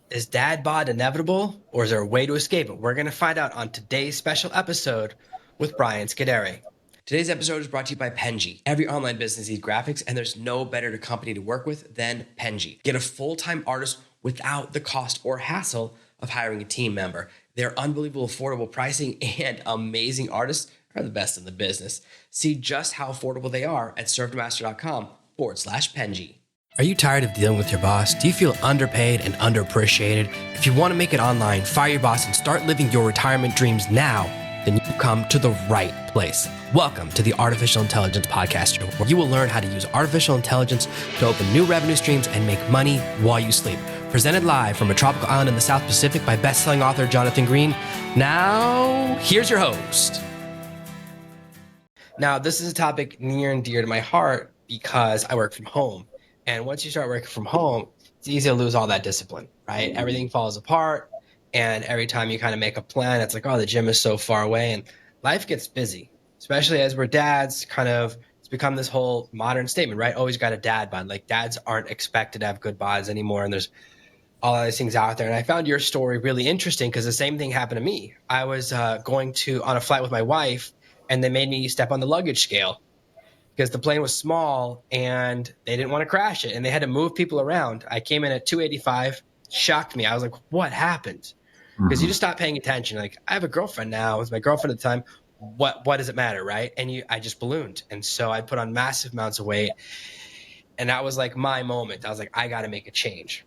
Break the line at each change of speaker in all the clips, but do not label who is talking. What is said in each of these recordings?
Is dad bod inevitable, or is there a way to escape it? We're going to find out on today's special episode with Bryan Scudiere. Today's episode is brought to you by Penji. Every online business needs graphics, and there's no better company to work with than Penji. Get a full-time artist without the cost or hassle of hiring a team member. Their unbelievable affordable pricing and amazing artists are the best in the business. See just how affordable they are at servemaster.com/Penji. Are you tired of dealing with your boss? Do you feel underpaid and underappreciated? If you want to make it online, fire your boss, and start living your retirement dreams now, then you come to the right place. Welcome to the Artificial Intelligence Podcast Show, where you will learn how to use artificial intelligence to open new revenue streams and make money while you sleep. Presented live from a tropical island in the South Pacific by best-selling author Jonathan Green. Now, here's your host. Now, this is a topic near and dear to my heart because I work from home. And once you start working from home, it's easy to lose all that discipline, right? Everything falls apart. And every time you kind of make a plan, it's like, oh, the gym is so far away. And life gets busy, especially as we're dads. It's become this whole modern statement, right? Always got a dad bod. Like, dads aren't expected to have good bods anymore. And there's all of these things out there. And I found your story really interesting because the same thing happened to me. I was going on a flight with my wife, and they made me step on the luggage scale because the plane was small and they didn't want to crash it, and they had to move people around. I came in at 285, shocked me. I was like, what happened? Because you just stop paying attention. Like, I have a girlfriend now. It was my girlfriend at the time. What does it matter, right? And I just ballooned. And so I put on massive amounts of weight, and that was like my moment. I was like, I got to make a change.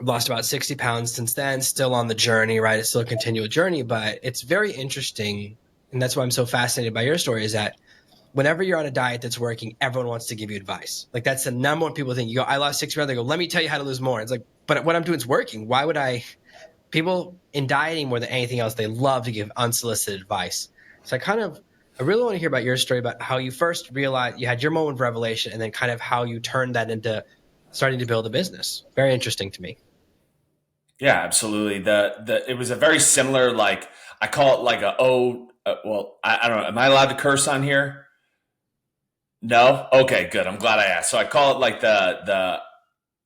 I've lost about 60 pounds since then, still on the journey, right? It's still a continual journey, but it's very interesting. And that's why I'm so fascinated by your story, is that whenever you're on a diet that's working, everyone wants to give you advice. Like, that's the number one people think. You go, I lost 6 pounds. They go, let me tell you how to lose more. It's like, but what I'm doing is working. Why would people in dieting more than anything else, they love to give unsolicited advice. So I really want to hear about your story, about how you first realized you had your moment of revelation, and then kind of how you turned that into starting to build a business. Very interesting to me.
Yeah, absolutely. It was a very similar, like, I call it like I don't know. Am I allowed to curse on here? No? Okay, good. I'm glad I asked. So I call it like the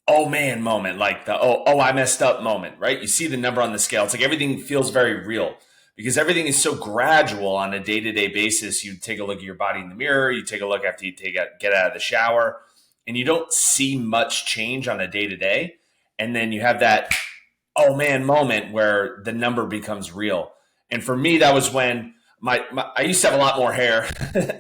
oh man moment, like the I messed up moment, right? You see the number on the scale. It's like everything feels very real because everything is so gradual on a day-to-day basis. You take a look at your body in the mirror, you take a look after you get out of the shower, and you don't see much change on a day-to-day. And then you have that oh man moment where the number becomes real. And for me, that was when I used to have a lot more hair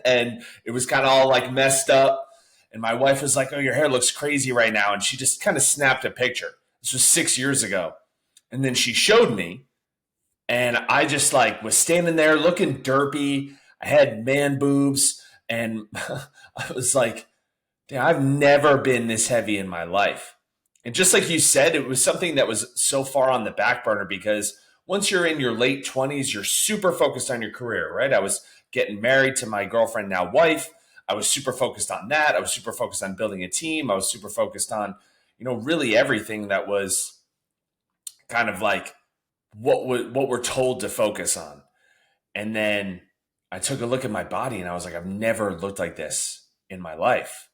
and it was kind of all like messed up. And my wife was like, oh, your hair looks crazy right now. And she just kind of snapped a picture. This was 6 years ago. And then she showed me, and I just like was standing there looking derpy. I had man boobs, and I was like, damn, I've never been this heavy in my life. And just like you said, it was something that was so far on the back burner because once you're in your late 20s, you're super focused on your career, right? I was getting married to my girlfriend, now wife. I was super focused on that. I was super focused on building a team. I was super focused on, really everything that was kind of like what we're told to focus on. And then I took a look at my body and I was like, I've never looked like this in my life.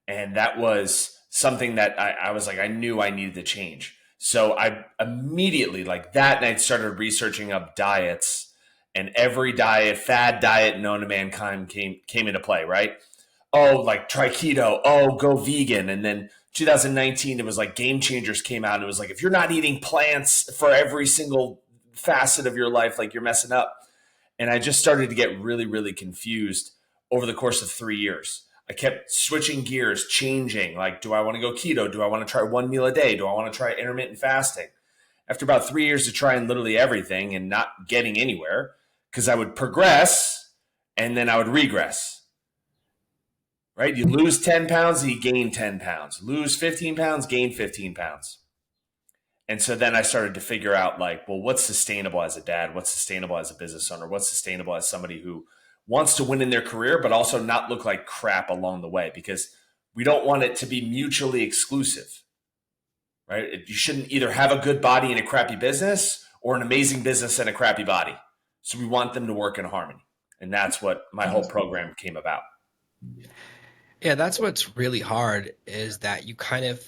And that was something that I was like, I knew I needed to change. So I immediately, like that night, started researching up diets, and every fad diet known to mankind came into play, right? Oh, like try keto. Oh, go vegan. And then 2019, it was like Game Changers came out. And it was like, if you're not eating plants for every single facet of your life, like you're messing up. And I just started to get really, really confused over the course of 3 years. I kept switching gears, changing. Like, do I want to go keto? Do I want to try one meal a day? Do I want to try intermittent fasting? After about 3 years of trying literally everything and not getting anywhere, because I would progress and then I would regress, right? You lose 10 pounds and you gain 10 pounds. Lose 15 pounds, gain 15 pounds. And so then I started to figure out, like, well, what's sustainable as a dad? What's sustainable as a business owner? What's sustainable as somebody who wants to win in their career, but also not look like crap along the way, because we don't want it to be mutually exclusive, right? You shouldn't either have a good body and a crappy business or an amazing business and a crappy body. So we want them to work in harmony. And that's what my whole program came about.
Yeah, that's what's really hard, is that you kind of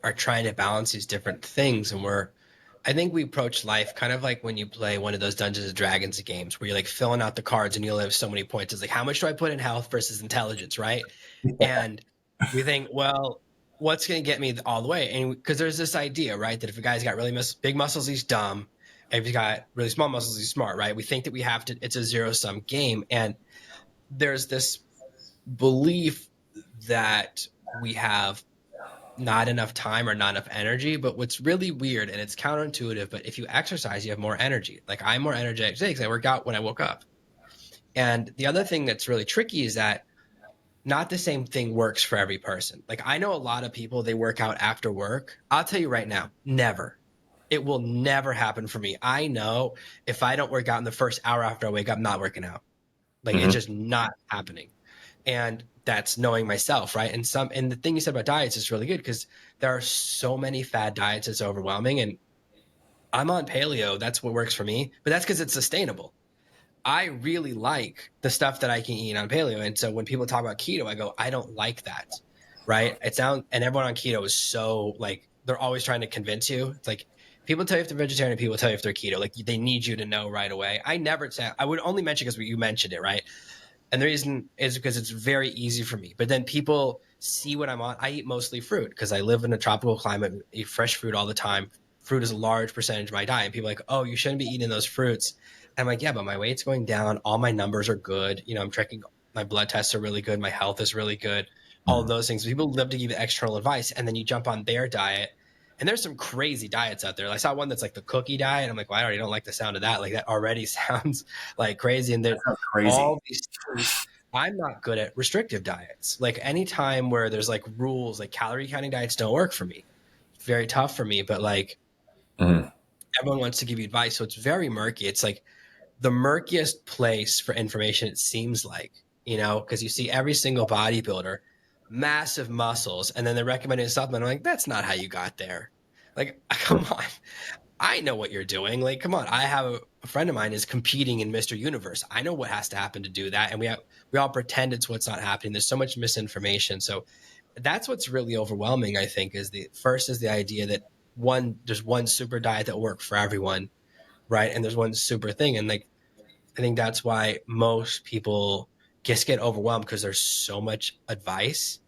are trying to balance these different things, and I think we approach life kind of like when you play one of those Dungeons and Dragons games where you're like filling out the cards and you only have so many points. It's like, how much do I put in health versus intelligence, right? And we think, well, what's going to get me all the way? And because there's this idea, right, that if a guy's got really big muscles, he's dumb. And if he's got really small muscles, he's smart, right? We think that we have to, it's a zero sum game. And there's this belief that we have not enough time or not enough energy. But what's really weird, and it's counterintuitive, but if you exercise, you have more energy. Like I'm more energetic today because I worked out when I woke up. And the other thing that's really tricky is that not the same thing works for every person. Like I know a lot of people, they work out after work. I'll tell you right now, never. It will never happen for me. I know if I don't work out in the first hour after I wake up, I'm not working out. Like it's
Mm-hmm.
just not happening. And that's knowing myself, right? And the thing you said about diets is really good because there are so many fad diets, it's overwhelming. And I'm on paleo, that's what works for me, but that's because it's sustainable. I really like the stuff that I can eat on paleo. And so when people talk about keto, I go, I don't like that. Right. It sounds, and everyone on keto is so like, they're always trying to convince you. It's like people tell you if they're vegetarian, people tell you if they're keto. Like they need you to know right away. I never say, I would only mention because you mentioned it, right? And the reason is because it's very easy for me. But then people see what I'm on. I eat mostly fruit because I live in a tropical climate, eat fresh fruit all the time. Fruit is a large percentage of my diet. And people are like, oh, you shouldn't be eating those fruits. And I'm like, yeah, but my weight's going down. All my numbers are good. You know, I'm checking, my blood tests are really good. My health is really good. All of those things. People love to give you external advice. And then you jump on their diet. And there's some crazy diets out there. I saw one that's like the cookie diet. I'm like, well, I already don't like the sound of that. Like that already sounds like crazy. And then
That sounds crazy.
all these things. I'm not good at restrictive diets. Like anytime where there's like rules, like calorie counting diets don't work for me. It's very tough for me, but like
Mm-hmm.
everyone wants to give you advice. So it's very murky. It's like the murkiest place for information, it seems like, you know, because you see every single bodybuilder, massive muscles, and then they're recommending a supplement. I'm like, that's not how you got there. Like, come on. I know what you're doing. Like, come on. I have a friend of mine is competing in Mr. Universe. I know what has to happen to do that. And we all pretend it's what's not happening. There's so much misinformation. So that's what's really overwhelming, I think, is the first is the idea that there's one super diet that will work for everyone, right? And there's one super thing. And like I think that's why most people just get overwhelmed because there's so much advice.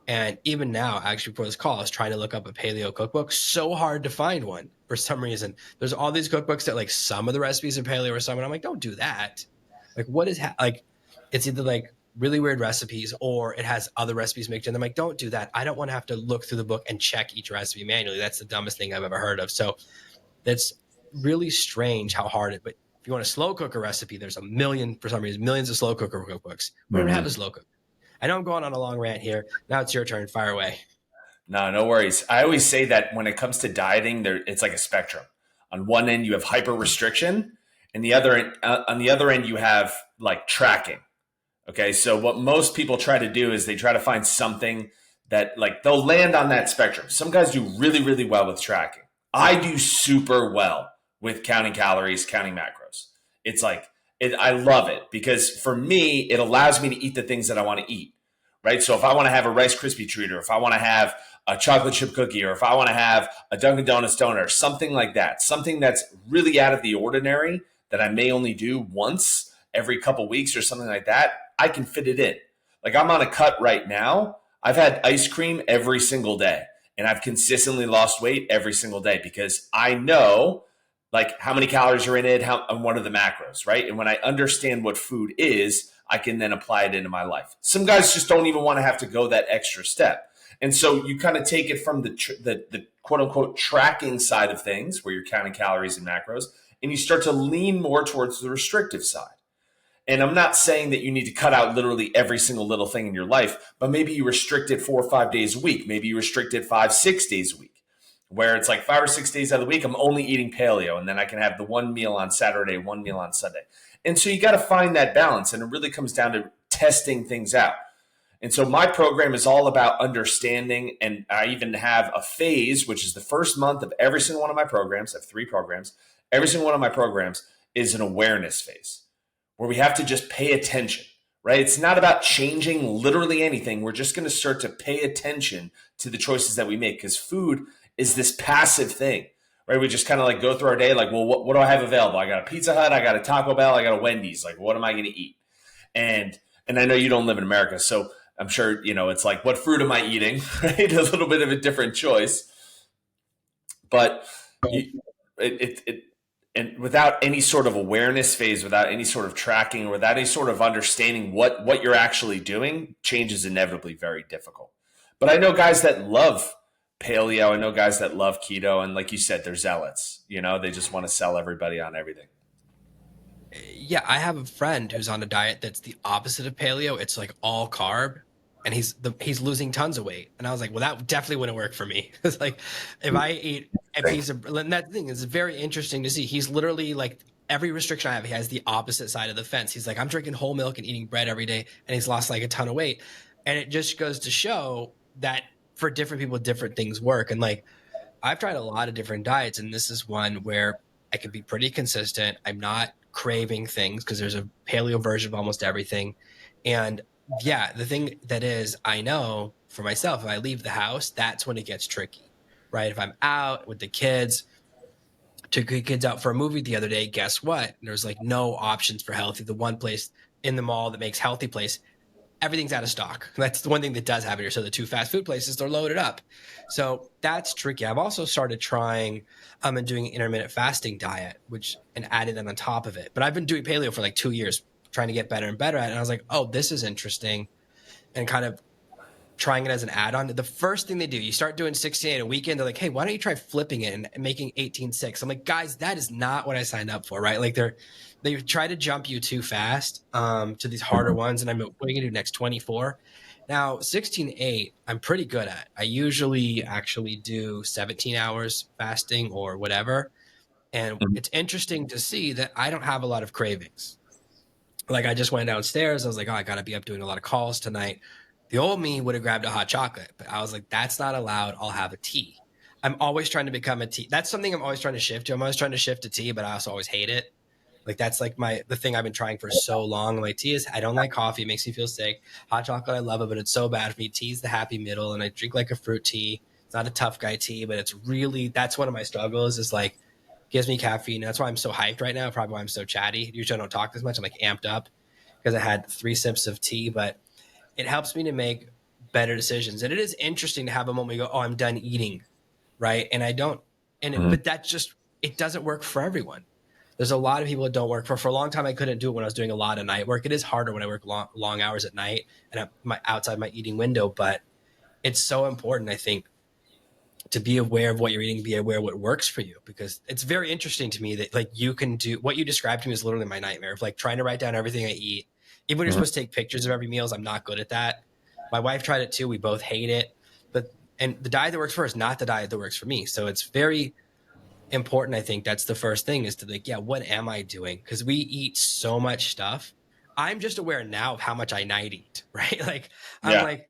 And even now, actually, before this call, I was trying to look up a paleo cookbook. So hard to find one for some reason. There's all these cookbooks that like some of the recipes are paleo or some, and I'm like, don't do that. Like, what is like? It's either like really weird recipes or it has other recipes mixed in. I'm like, don't do that. I don't want to have to look through the book and check each recipe manually. That's the dumbest thing I've ever heard of. So that's really strange how hard it. But if you want a slow cooker recipe, there's a million for some reason, millions of slow cooker cookbooks. We don't have a
Mm-hmm.
slow cooker. I know I'm going on a long rant here. Now it's your turn. Fire away.
No, no worries. I always say that when it comes to dieting, there it's like a spectrum. On one end, you have hyper restriction, and on the other end, you have like tracking. Okay, so what most people try to do is they try to find something that like they'll land on that spectrum. Some guys do really, really well with tracking. I do super well with counting calories, counting macros. It's like I love it because for me, it allows me to eat the things that I want to eat. Right. So if I want to have a Rice Krispie treat, or if I want to have a chocolate chip cookie, or if I want to have a Dunkin' Donuts donut, or something like that, something that's really out of the ordinary that I may only do once every couple weeks or something like that, I can fit it in. Like I'm on a cut right now. I've had ice cream every single day and I've consistently lost weight every single day because I know like how many calories are in it, how and what are the macros, right? And when I understand what food is, I can then apply it into my life. Some guys just don't even want to have to go that extra step. And so you kind of take it from the quote unquote tracking side of things where you're counting calories and macros, and you start to lean more towards the restrictive side. And I'm not saying that you need to cut out literally every single little thing in your life, but maybe you restrict it 4 or 5 days a week. Maybe you restrict it 5, 6 days a week, where it's like 5 or 6 days out of the week, I'm only eating paleo. And then I can have the one meal on Saturday, one meal on Sunday. And so you got to find that balance. And it really comes down to testing things out. And so my program is all about understanding. And I even have a phase, which is the first month of every single one of my programs. I have 3 programs. Every single one of my programs is an awareness phase where we have to just pay attention, right? It's not about changing literally anything. We're just going to start to pay attention to the choices that we make because food is this passive thing. right? We just kind of like go through our day, like, well, what do I have available? I got a Pizza Hut, I got a Taco Bell, I got a Wendy's. Like, what am I going to eat? And and I know you don't live in America, so I'm sure it's like, what fruit am I eating? Right, a little bit of a different choice, but you, it and without any sort of awareness phase, without any sort of tracking, without any sort of understanding what you're actually doing, change is inevitably very difficult. But I know guys that love paleo. I know guys that love keto, and like you said, they're zealots. They just want to sell everybody on everything.
Yeah, I have a friend who's on a diet that's the opposite of paleo. It's like all carb, and he's losing tons of weight. And I was like, well, that definitely wouldn't work for me. It's like if I eat a piece of, and that thing is very interesting to see. He's literally like every restriction I have, he has the opposite side of the fence. He's like, I'm drinking whole milk and eating bread every day, and he's lost like a ton of weight. And it just goes to show that for different people, different things work. And like I've tried a lot of different diets, and this is one where I can be pretty consistent. I'm not craving things because there's a paleo version of almost everything. And yeah, the thing that is, I know for myself, if I leave the house, that's when it gets tricky, right? If I'm out with the kids, took the kids out for a movie the other day, guess what? There's like no options for healthy. The one place in the mall that makes healthy place, everything's out of stock. That's the one thing that does happen here. So the two fast food places, they're loaded up. So that's tricky. I've also started trying and doing an intermittent fasting diet, which and added that on top of it. But I've been doing paleo for like 2 years, trying to get better and better at it. And I was like, oh, this is interesting. And kind of trying it as an add-on. The first thing they do, you start doing 16 a weekend. They're like, hey, why don't you try flipping it and making 18.6? I'm like, guys, that is not what I signed up for, right? Like they try to jump you too fast to these harder ones. And I'm what are you gonna do next 24? Now 16.8, I'm pretty good at. I usually actually do 17 hours fasting or whatever. And it's interesting to see that I don't have a lot of cravings. Like I just went downstairs. I was like, oh, I got to be up doing a lot of calls tonight. The old me would have grabbed a hot chocolate, but I was like, that's not allowed. I'll have a tea. I'm always trying to become a tea. That's something I'm always trying to shift to. I'm always trying to shift to tea, but I also always hate it. Like that's like the thing I've been trying for so long. Like tea is I don't like coffee, it makes me feel sick. Hot chocolate I love it, but it's so bad for me. Tea's the happy middle, and I drink like a fruit tea. It's not a tough guy tea, but it's really that's one of my struggles is like gives me caffeine. That's why I'm so hyped right now. Probably why I'm so chatty. Usually I don't talk as much. I'm like amped up because I had 3 sips of tea, but it helps me to make better decisions. And it is interesting to have a moment where you go, oh, I'm done eating, right? And I don't, but that just, it doesn't work for everyone. There's a lot of people that don't work for a long time. I couldn't do it when I was doing a lot of night work. It is harder when I work long hours at night and I'm outside my eating window, but it's so important, I think, to be aware of what you're eating, be aware of what works for you, because it's very interesting to me that like you can do what you described to me is literally my nightmare of like trying to write down everything I eat. Even when you're supposed to take pictures of every meals, I'm not good at that. My wife tried it too. We both hate it, and the diet that works for her is not the diet that works for me. So it's very important. I think that's the first thing is to like, yeah, what am I doing? Because we eat so much stuff. I'm just aware now of how much I night eat, right? Like I'm
Yeah.
like,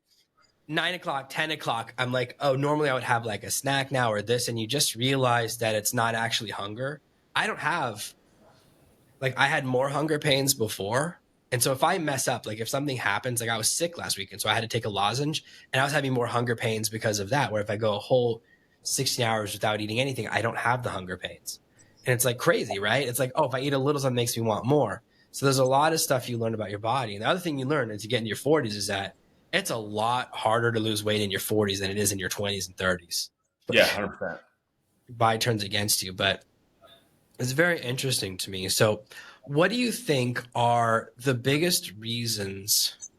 9 o'clock, 10 o'clock, I'm like, oh, normally I would have like a snack now or this. And you just realize that it's not actually hunger. I don't have, like, I had more hunger pains before. And so if I mess up, like if something happens, like I was sick last weekend, so I had to take a lozenge and I was having more hunger pains because of that. Where if I go a whole 16 hours without eating anything, I don't have the hunger pains. And it's like crazy, right? It's like, oh, if I eat a little, something makes me want more. So there's a lot of stuff you learn about your body. And the other thing you learn as you get into your 40s is that it's a lot harder to lose weight in your 40s than it is in your 20s and 30s.
Yeah, 100%.
Body turns against you, but it's very interesting to me. So, what do you think are the biggest reasons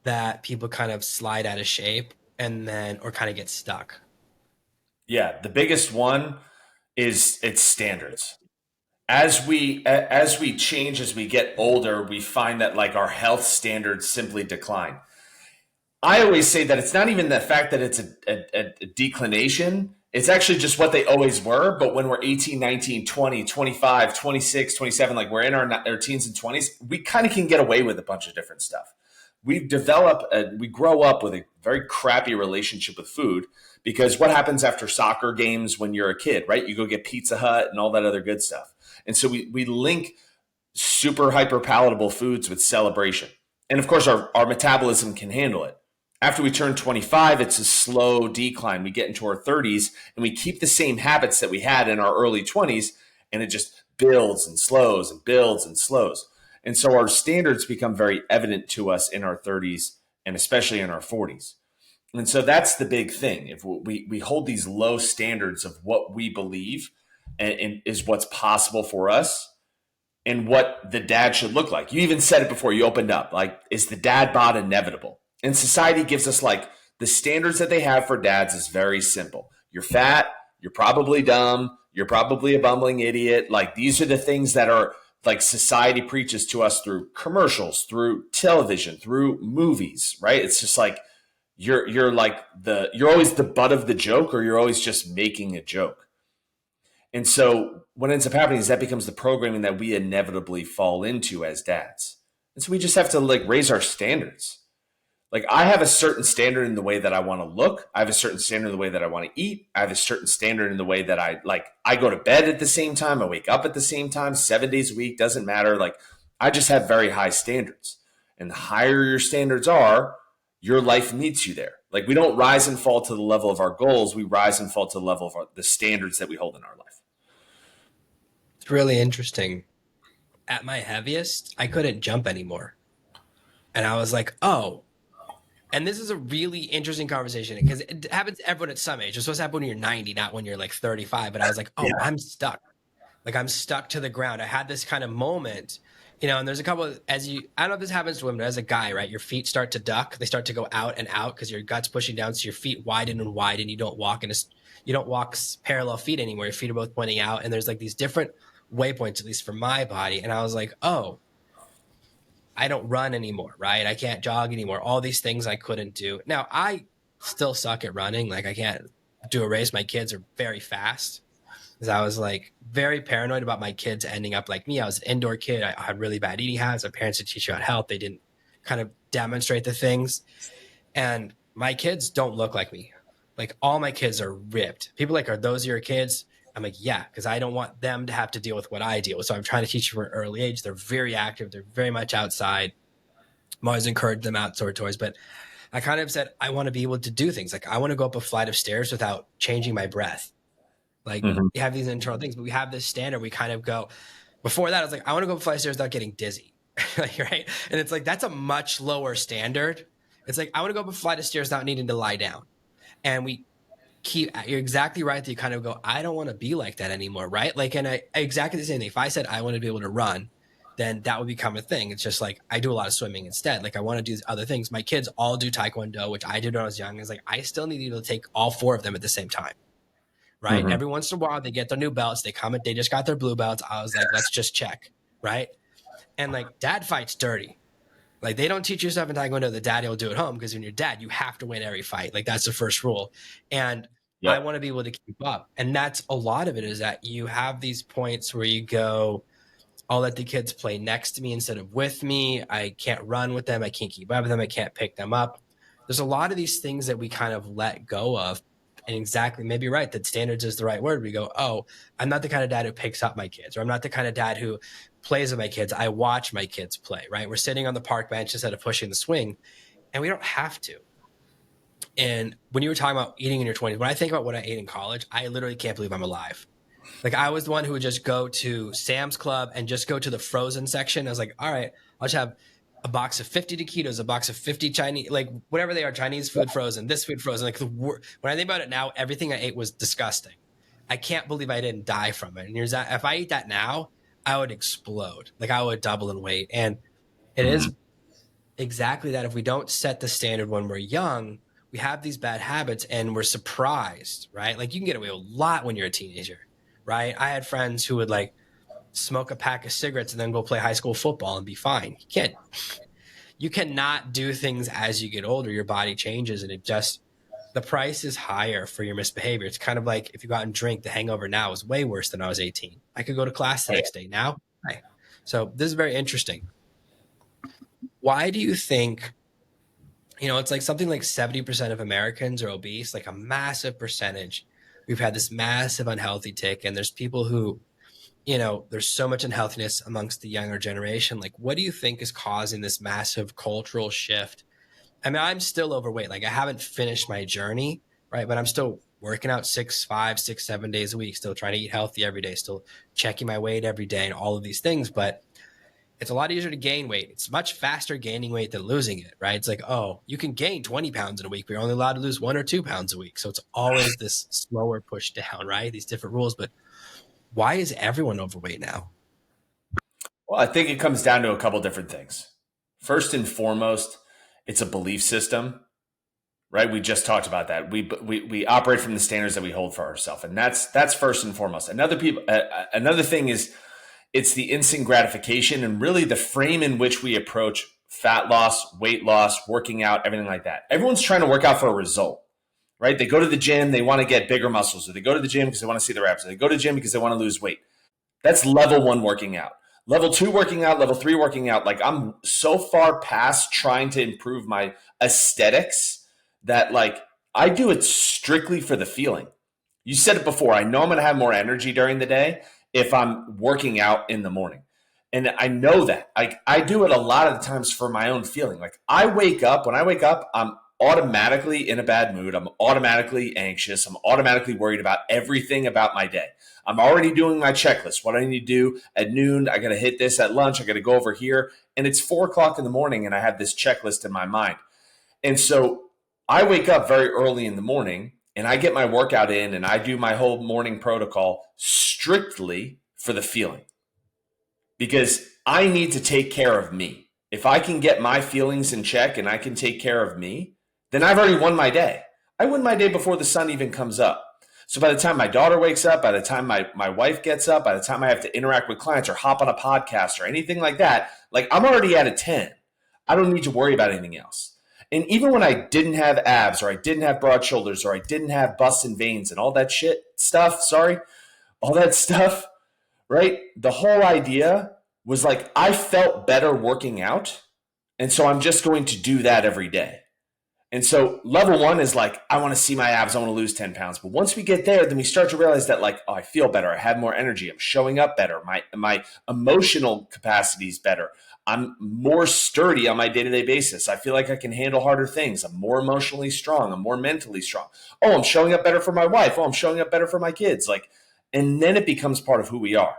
that people kind of slide out of shape and then, or kind of get stuck?
Yeah, the biggest one is its standards. As we change, as we get older, we find that like our health standards simply decline. I always say that it's not even the fact that it's a declination. It's actually just what they always were. But when we're 18, 19, 20, 25, 26, 27, like we're in our teens and 20s, we kind of can get away with a bunch of different stuff. We grow up with a very crappy relationship with food because what happens after soccer games when you're a kid, right? You go get Pizza Hut and all that other good stuff. And so we link super hyper palatable foods with celebration. And of course, our metabolism can handle it. After we turn 25, it's a slow decline. We get into our 30s and we keep the same habits that we had in our early 20s, and it just builds and slows and builds and slows. And so our standards become very evident to us in our 30s and especially in our 40s. And so that's the big thing. If we hold these low standards of what we believe and is what's possible for us, and what the dad should look like. You even said it before you opened up. Like, is the dad bod inevitable? And society gives us like the standards that they have for dads is very simple. You're fat, you're probably dumb, you're probably a bumbling idiot. Like, these are the things that are like society preaches to us through commercials, through television, through movies, right? It's just like you're like you're always the butt of the joke, or you're always just making a joke. And so what ends up happening is that becomes the programming that we inevitably fall into as dads. And so we just have to like raise our standards. Like, I have a certain standard in the way that I want to look. I have a certain standard in the way that I want to eat. I have a certain standard in the way that I go to bed at the same time. I wake up at the same time, 7 days a week, doesn't matter. Like, I just have very high standards. And the higher your standards are, your life meets you there. Like, we don't rise and fall to the level of our goals. We rise and fall to the level of the standards that we hold in our life.
It's really interesting. At my heaviest, I couldn't jump anymore. And I was like, oh, and this is a really interesting conversation because it happens to everyone at some age. It's supposed to happen when you're 90, not when you're like 35. But I was like, oh,
Yeah.
I'm stuck. Like, I'm stuck to the ground. I had this kind of moment, and there's a couple of, I don't know if this happens to women, but as a guy, right? Your feet start to duck. They start to go out and out because your gut's pushing down. So your feet widen and widen. You don't walk parallel feet anymore. Your feet are both pointing out. And there's like these different waypoints, at least for my body. And I was like, oh, I don't run anymore, right? I can't jog anymore. All these things I couldn't do. Now, I still suck at running. Like, I can't do a race. My kids are very fast. Because I was like very paranoid about my kids ending up like me. I was an indoor kid. I had really bad eating habits. My parents didn't teach you about health. They didn't kind of demonstrate the things. And my kids don't look like me. Like, all my kids are ripped. People are like, are those your kids? I'm like, yeah, because I don't want them to have to deal with what I deal with. So I'm trying to teach them from an early age. They're very active. They're very much outside. I'm always encouraging them outdoor toys. But I kind of said, I want to be able to do things. Like, I want to go up a flight of stairs without changing my breath. Like,
Mm-hmm.
you have these internal things, but we have this standard. We kind of go, before that, I was like, I want to go up a flight of stairs without getting dizzy. Like, right. And it's like, that's a much lower standard. It's like, I want to go up a flight of stairs without needing to lie down. And you're exactly right that you kind of go, I don't want to be like that anymore. Right. Like, and exactly the same thing. If I said I want to be able to run, then that would become a thing. It's just like, I do a lot of swimming instead. Like, I want to do other things. My kids all do Taekwondo, which I did when I was young. It's like, I still need to be able to take all four of them at the same time. Right.
Mm-hmm.
Every once in a while, they get their new belts. They come, they just got their blue belts. I was like, let's just check. Right. And like, dad fights dirty. Like, they don't teach you stuff in Taekwondo that daddy will do at home, because when you're dad, you have to win every fight. Like, that's the first rule. And I
Yep.
want to be able to keep up. And that's a lot of it, is that you have these points where you go, I'll let the kids play next to me instead of with me. I can't run with them. I can't keep up with them. I can't pick them up. There's a lot of these things that we kind of let go of. And exactly, maybe you're right, that standards is the right word. We go, oh, I'm not the kind of dad who picks up my kids, or I'm not the kind of dad who plays with my kids. I watch my kids play, right? We're sitting on the park bench instead of pushing the swing, and we don't have to. And when you were talking about eating in your 20s, when I think about what I ate in college, I literally can't believe I'm alive. Like, I was the one who would just go to Sam's Club and just go to the frozen section. I was like, all right, I'll just have a box of 50 taquitos, a box of 50 Chinese, like whatever they are, Chinese food frozen, this food frozen. Like, when I think about it now, everything I ate was disgusting. I can't believe I didn't die from it. And if I eat that now, I would explode. Like, I would double in weight. And it
Mm-hmm.
is exactly that. If we don't set the standard when we're young, we have these bad habits and we're surprised, right? Like, you can get away with a lot when you're a teenager, right? I had friends who would like smoke a pack of cigarettes and then go play high school football and be fine. You cannot do things as you get older. Your body changes, and the price is higher for your misbehavior. It's kind of like if you go out and drink, the hangover now is way worse than I was 18. I could go to class the
Right.
next day now. Right. So this is very interesting. Why do you think, it's like something like 70% of Americans are obese, like a massive percentage. We've had this massive unhealthy tick, and there's people who, there's so much unhealthiness amongst the younger generation. Like, what do you think is causing this massive cultural shift I mean, I'm still overweight. Like I haven't finished my journey, right? But I'm still working out 6, 5, 6, 7 days a week, still trying to eat healthy every day, still checking my weight every day and all of these things. But it's a lot easier to gain weight. It's much faster gaining weight than losing it, right? It's like, oh, you can gain 20 pounds in a week, but you're only allowed to lose 1 or 2 pounds a week. So it's always this slower push down, right? These different rules. But why is everyone overweight now?
Well, I think it comes down to a couple different things. First and foremost, it's a belief system, right? We just talked about that. We operate from the standards that we hold for ourselves, and that's first and foremost. Another thing is it's the instant gratification and really the frame in which we approach fat loss, weight loss, working out, everything like that. Everyone's trying to work out for a result, right? They go to the gym, they want to get bigger muscles, or they go to the gym because they want to see their abs, or they go to the gym because they want to lose weight. That's level one working out. Level two working out, level three working out. Like I'm so far past trying to improve my aesthetics that like I do it strictly for the feeling. You said it before. I know I'm going to have more energy during the day if I'm working out in the morning. And I know that. I do it a lot of the times for my own feeling. Like when I wake up, I'm automatically in a bad mood. I'm automatically anxious. I'm automatically worried about everything about my day. I'm already doing my checklist. What I need to do at noon, I got to hit this at lunch. I got to go over here. And it's 4 o'clock in the morning and I have this checklist in my mind. And so I wake up very early in the morning and I get my workout in and I do my whole morning protocol strictly for the feeling because I need to take care of me. If I can get my feelings in check and I can take care of me, then I've already won my day. I win my day before the sun even comes up. So by the time my daughter wakes up, by the time my wife gets up, by the time I have to interact with clients or hop on a podcast or anything like that, like I'm already at a 10. I don't need to worry about anything else. And even when I didn't have abs or I didn't have broad shoulders or I didn't have busts and veins and all that all that stuff, right? The whole idea was like I felt better working out. And so I'm just going to do that every day. And so level one is like, I want to see my abs. I want to lose 10 pounds. But once we get there, then we start to realize that like, oh, I feel better. I have more energy. I'm showing up better. My emotional capacity is better. I'm more sturdy on my day-to-day basis. I feel like I can handle harder things. I'm more emotionally strong. I'm more mentally strong. Oh, I'm showing up better for my wife. Oh, I'm showing up better for my kids. Like, and then it becomes part of who we are.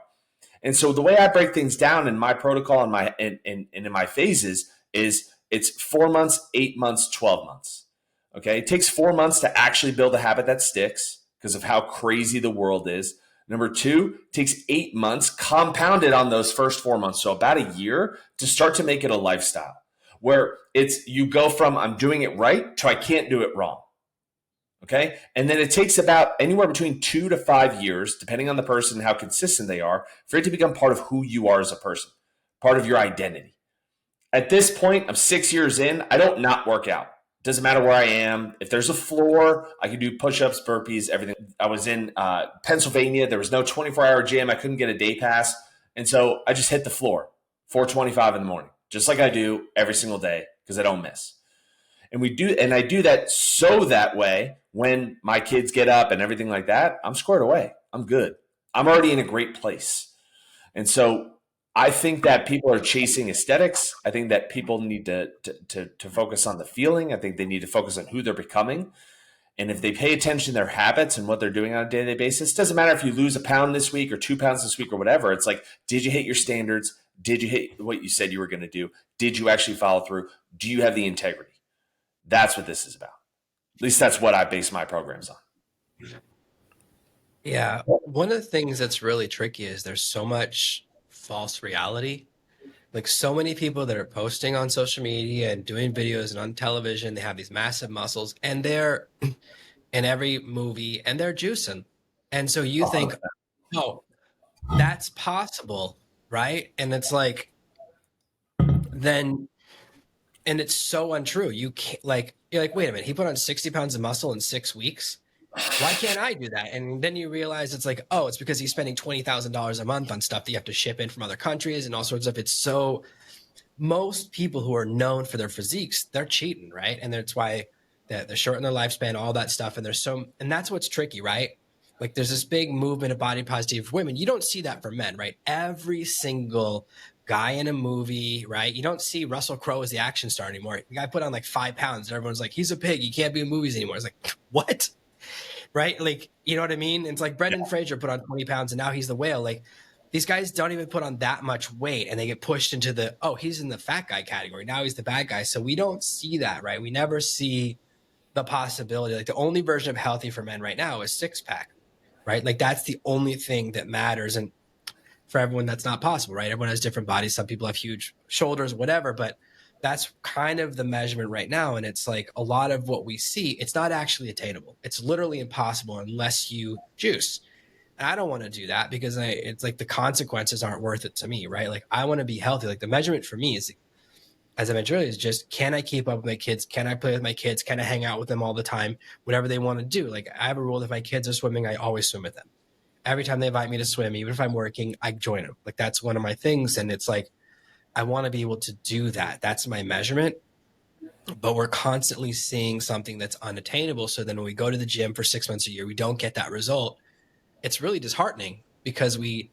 And so the way I break things down in my protocol and in my phases is it's 4 months, 8 months, 12 months. Okay. It takes 4 months to actually build a habit that sticks because of how crazy the world is. Number two, it takes 8 months compounded on those first 4 months. So about a year to start to make it a lifestyle where it's you go from I'm doing it right to I can't do it wrong. Okay. And then it takes about anywhere between 2 to 5 years, depending on the person and how consistent they are, for it to become part of who you are as a person, part of your identity. At this point, I'm 6 years in. I don't not work out. Doesn't matter where I am. If there's a floor, I can do push-ups, burpees, everything. I was in Pennsylvania. There was no 24-hour gym. I couldn't get a day pass. And so I just hit the floor, 4:25 in the morning, just like I do every single day because I don't miss. And I do that so that way when my kids get up and everything like that, I'm squared away. I'm good. I'm already in a great place. And so I think that people are chasing aesthetics. I think that people need to focus on the feeling. I think they need to focus on who they're becoming. And if they pay attention to their habits and what they're doing on a day-to-day basis, it doesn't matter if you lose a pound this week or 2 pounds this week or whatever. It's like, did you hit your standards? Did you hit what you said you were going to do? Did you actually follow through? Do you have the integrity? That's what this is about. At least that's what I base my programs on.
Yeah. One of the things that's really tricky is there's so much false reality. Like so many people that are posting on social media and doing videos and on television, they have these massive muscles and they're in every movie and they're juicing. And so you think, oh, that's possible, right? And it's like, then, and it's so untrue. You can't, like, you're like, wait a minute, he put on 60 pounds of muscle in 6 weeks. Why can't I do that? And then you realize it's like, oh, it's because he's spending $20,000 a month on stuff that you have to ship in from other countries and all sorts of. It's so most people who are known for their physiques, they're cheating, right? And that's why they're shortening their lifespan, all that stuff. And and that's what's tricky, right? Like there's this big movement of body positive for women. You don't see that for men, right? Every single guy in a movie, right? You don't see Russell Crowe as the action star anymore. The guy put on like 5 pounds, and everyone's like, he's a pig. He can't be in movies anymore. It's like, what? Right? Like, you know what I mean? It's like Brendan Fraser put on 20 pounds and now he's the whale. Like, these guys don't even put on that much weight and they get pushed into the, oh, he's in the fat guy category. Now he's the bad guy. So we don't see that, right? We never see the possibility. Like, the only version of healthy for men right now is six pack, right? Like, that's the only thing that matters. And for everyone, that's not possible, right? Everyone has different bodies. Some people have huge shoulders, whatever, but that's kind of the measurement right now. And it's like a lot of what we see, it's not actually attainable. It's literally impossible unless you juice. And I don't want to do that because it's like the consequences aren't worth it to me, right? Like, I want to be healthy. Like, the measurement for me is, as I mentioned earlier, is just, can I keep up with my kids? Can I play with my kids? Can I hang out with them all the time? Whatever they want to do. Like, I have a rule: if my kids are swimming, I always swim with them. Every time they invite me to swim, even if I'm working, I join them. Like, that's one of my things. And it's like, I want to be able to do that. That's my measurement. But we're constantly seeing something that's unattainable. So then when we go to the gym for 6 months a year, we don't get that result. It's really disheartening because we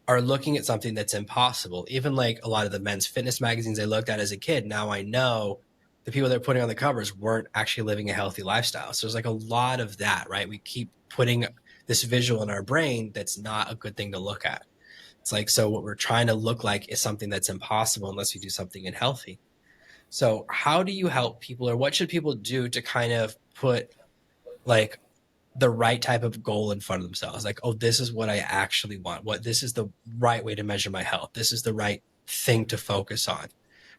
are looking at something that's impossible. Even like a lot of the men's fitness magazines I looked at as a kid, now I know the people they're putting on the covers weren't actually living a healthy lifestyle. So there's like a lot of that, right? We keep putting this visual in our brain that's not a good thing to look at. It's like, so what we're trying to look like is something that's impossible unless we do something unhealthy. So how do you help people, or what should people do to kind of put like the right type of goal in front of themselves? Like, oh, this is what I actually want. What This is the right way to measure my health. This is the right thing to focus on,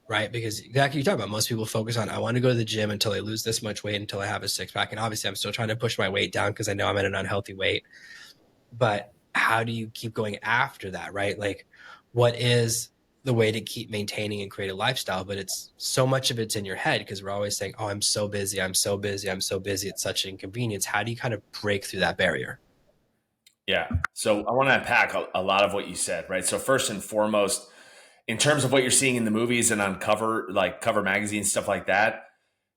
right? Because exactly, you talk about, most people focus on, I want to go to the gym until I lose this much weight, until I have a six pack. And obviously I'm still trying to push my weight down because I know I'm at an unhealthy weight. But how do you keep going after that, right? Like, what is the way to keep maintaining and create a lifestyle? But it's so much of it's in your head because we're always saying, oh, I'm so busy, I'm so busy, I'm so busy, it's such an inconvenience. How do you kind of break through that barrier?
Yeah. So I want to unpack a lot of what you said, right? So first and foremost, in terms of what you're seeing in the movies and on cover, like cover magazines, stuff like that,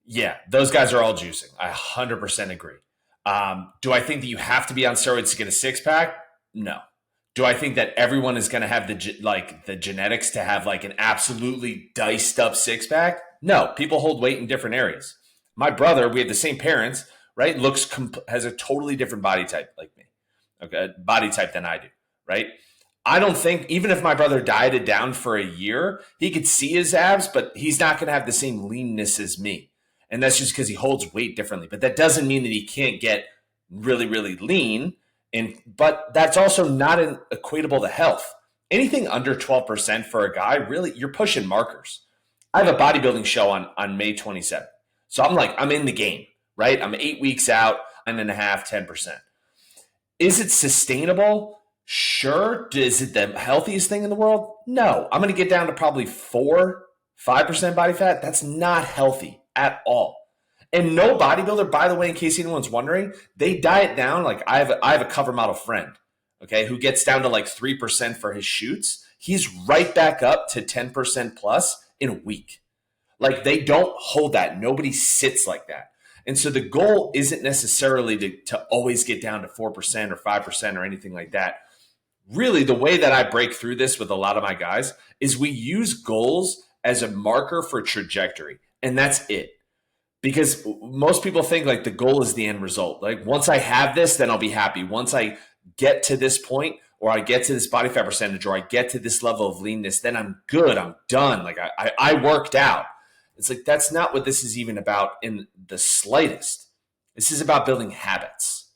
yeah, those guys are all juicing. I 100% agree. Do I think that you have to be on steroids to get a six pack? No. Do I think that everyone is going to have the genetics to have like an absolutely diced up six pack? No. People hold weight in different areas. My brother, we have the same parents, right? Has a totally different body type like me. Okay, body type than I do, right? I don't think, even if my brother dieted down for a year, he could see his abs, but he's not going to have the same leanness as me. And that's just because he holds weight differently. But that doesn't mean that he can't get really, really lean. But that's also not equatable to health. Anything under 12% for a guy, really, you're pushing markers. I have a bodybuilding show on May 27th. So I'm in the game, right? I'm 8 weeks out, 9.5, 10%. Is it sustainable? Sure. Is it the healthiest thing in the world? No. I'm going to get down to probably 5% body fat. That's not healthy at all. And no bodybuilder, by the way, in case anyone's wondering, they diet down. Like I have a cover model friend, okay, who gets down to like 3% for his shoots. He's right back up to 10% plus in a week. Like, they don't hold that. Nobody sits like that. And so the goal isn't necessarily to always get down to 4% or 5% or anything like that. Really, the way that I break through this with a lot of my guys is we use goals as a marker for trajectory. And that's it. Because most people think like the goal is the end result. Like, once I have this, then I'll be happy. Once I get to this point, or I get to this body fat percentage, or I get to this level of leanness, then I'm good. I'm done. Like I worked out. It's like, that's not what this is even about in the slightest. This is about building habits,